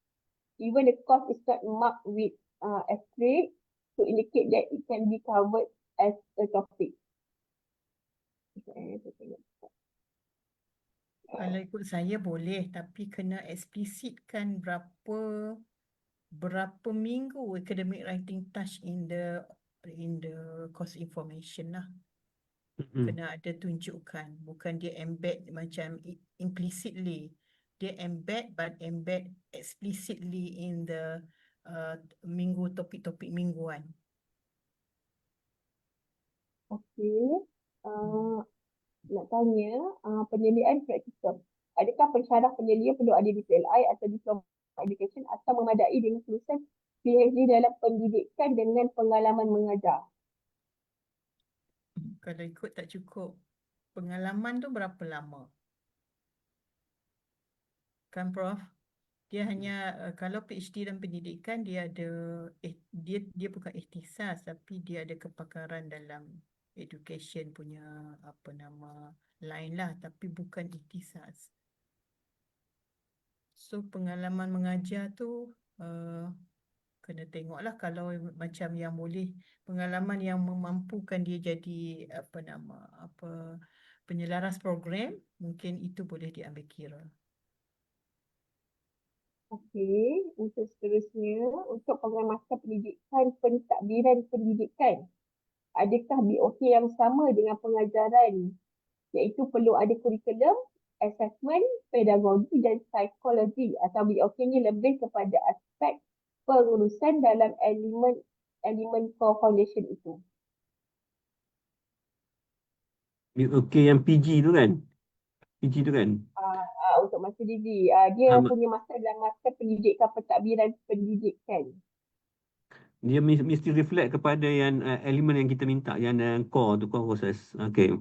Even the course is not marked with asterisk to indicate that it can be covered as a topic. Kalau ikut saya boleh, tapi kena eksplisitkan berapa minggu academic writing touch in the course information lah. Kena ada tunjukkan, bukan dia embed macam implicitly. Dia embed explicitly in the topik-topik mingguan. Okey. Nak tanya penyelidikan praktikum. Adakah pensyarah penyelia perlu ada DPLI atau diploma education atau memadai dengan kelulusan PhD dalam pendidikan dengan pengalaman mengajar? Kalau ikut tak cukup. Pengalaman tu berapa lama? Kan Prof? Dia hanya kalau PhD dalam pendidikan dia ada dia bukan ikhtisas tapi dia ada kepakaran dalam education punya line lah, tapi bukan ikhtisas. So pengalaman mengajar tu kena tengoklah, kalau macam yang boleh pengalaman yang memampukan dia jadi penyelaras program, mungkin itu boleh diambil kira. Okey, untuk seterusnya, untuk program master pendidikan pentadbiran pendidikan, adakah BOK yang sama dengan pengajaran, iaitu perlu ada kurikulum, assessment, pedagogi dan psikologi, atau BOK-nya lebih kepada aspek pengurusan dalam elemen core foundation itu? BOK yang PG tu kan? PG tu kan? Untuk master degree, dia punya master dalam master pendidikan pentadbiran pendidikan. Dia mesti reflect kepada yang elemen yang kita minta, yang core tu, core process. Okey.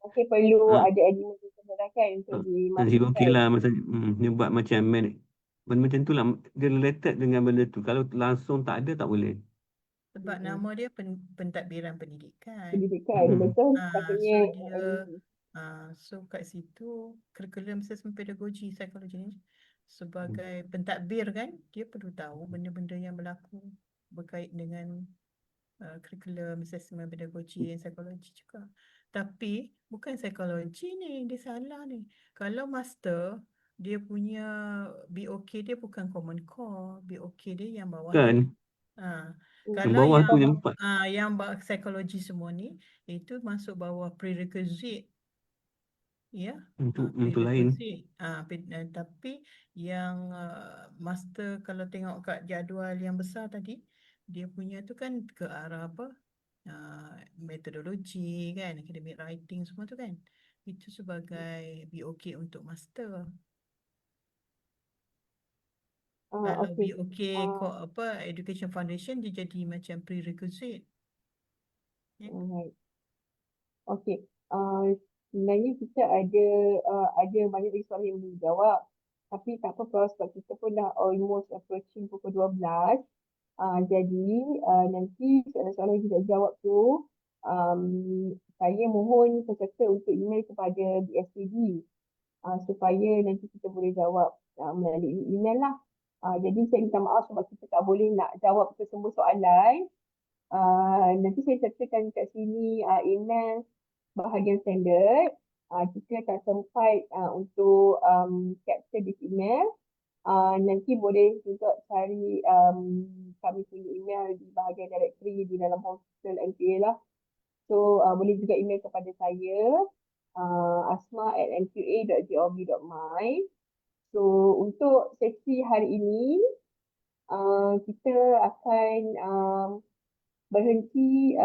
Okey, perlu ada elemen kesedaran untuk Nanti okey dimasukkan. lah masa dia buat macam benda macam tu lah, dia related dengan benda tu. Kalau langsung tak ada, tak boleh. Sebab nama dia pentadbiran pendidikan. Pendidikan, betul. So Sepatutnya dia so kat situ curriculum assessment pedagogi psikologi ni sebagai pentadbir kan, dia perlu tahu benda-benda yang berlaku berkait dengan curriculum assessment pedagogi dan psikologi juga. Tapi bukan psikologi ni, dia salah ni. Kalau master, dia punya BOK dia bukan common core, BOK dia yang bawah Kan? ni. Yang Kalau bawah tu yang empat. yang psikologi semua ni, itu masuk bawah prerequisite. Ya, Untuk lain. tapi yang master, kalau tengok kat jadual yang besar tadi, dia punya tu kan ke arah metodologi kan, academic writing semua tu kan. Itu sebagai BOK untuk master. Kalau Okey. BOK Education Foundation dia jadi macam prerequisite. Ya. Alright. Okey. Sebenarnya kita ada banyak lagi soalan yang belum dijawab. Tapi tak apa, Prof, sebab kita pun dah almost approaching pukul 12. Jadi nanti soalan-soalan yang tidak dijawab tu, um, saya mohon peserta untuk email kepada BSPD supaya nanti kita boleh jawab melalui email lah. Jadi saya minta maaf sebab kita tak boleh nak jawab semua soalan. Nanti saya sertakan kat sini email bahagian standard. Kita tak sempat untuk capture this email. Nanti boleh juga cari kami punya email di bahagian directory di dalam hostel NPA lah. So boleh juga email kepada saya asma@nqa.gov.my. So untuk sesi hari ini kita akan berhenti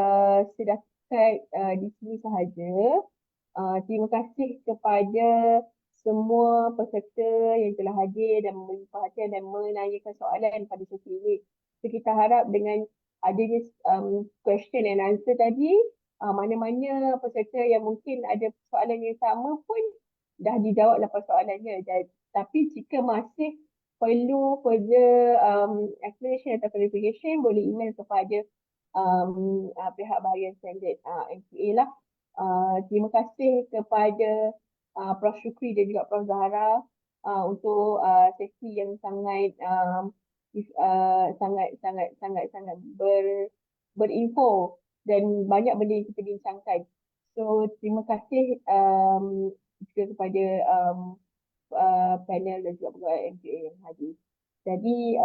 setakat di sini sahaja. Terima kasih kepada semua peserta yang telah hadir dan memberi perhatian dan menanyakan soalan pada sesi ini. So, kita harap dengan adanya question and answer tadi, mana-mana peserta yang mungkin ada soalan yang sama pun dah dijawab lepas soalannya. Tapi jika masih perlu further explanation atau clarification, boleh email kepada pihak bahagian standard NQA lah. Terima kasih kepada Prof. Shukri dan juga Prof. Zahara untuk sesi yang sangat sangat berinfo dan banyak benda yang kita bincangkan. So terima kasih juga kepada panel dan juga pegawai MPA yang hadir. Jadi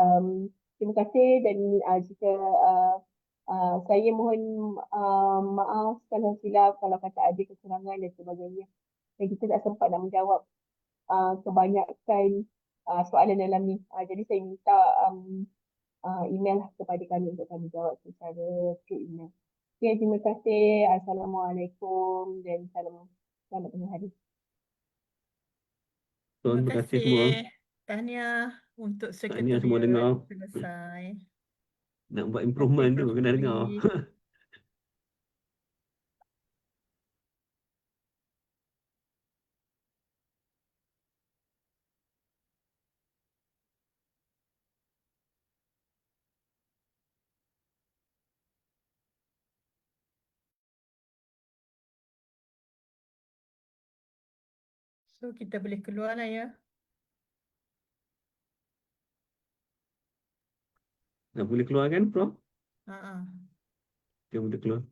terima kasih dan jika saya mohon maaf kalau silap kalau kata ada kekurangan dan sebagainya. Dan kita tak sempat nak menjawab kebanyakan soalan dalam ni. Jadi saya minta email lah kepada kami untuk kami jawab secara through email. Okay, terima kasih. Assalamualaikum dan selamat tengah hari. Terima kasih semua. Tahniah untuk Tahniah semua sekretariat dengar. selesai. Nak buat Terima improvement kasih, tu Prof. kena dengar. Shukri. So kita boleh keluar lah ya. Dah boleh keluar kan, Prof? Ha. Dia boleh keluar.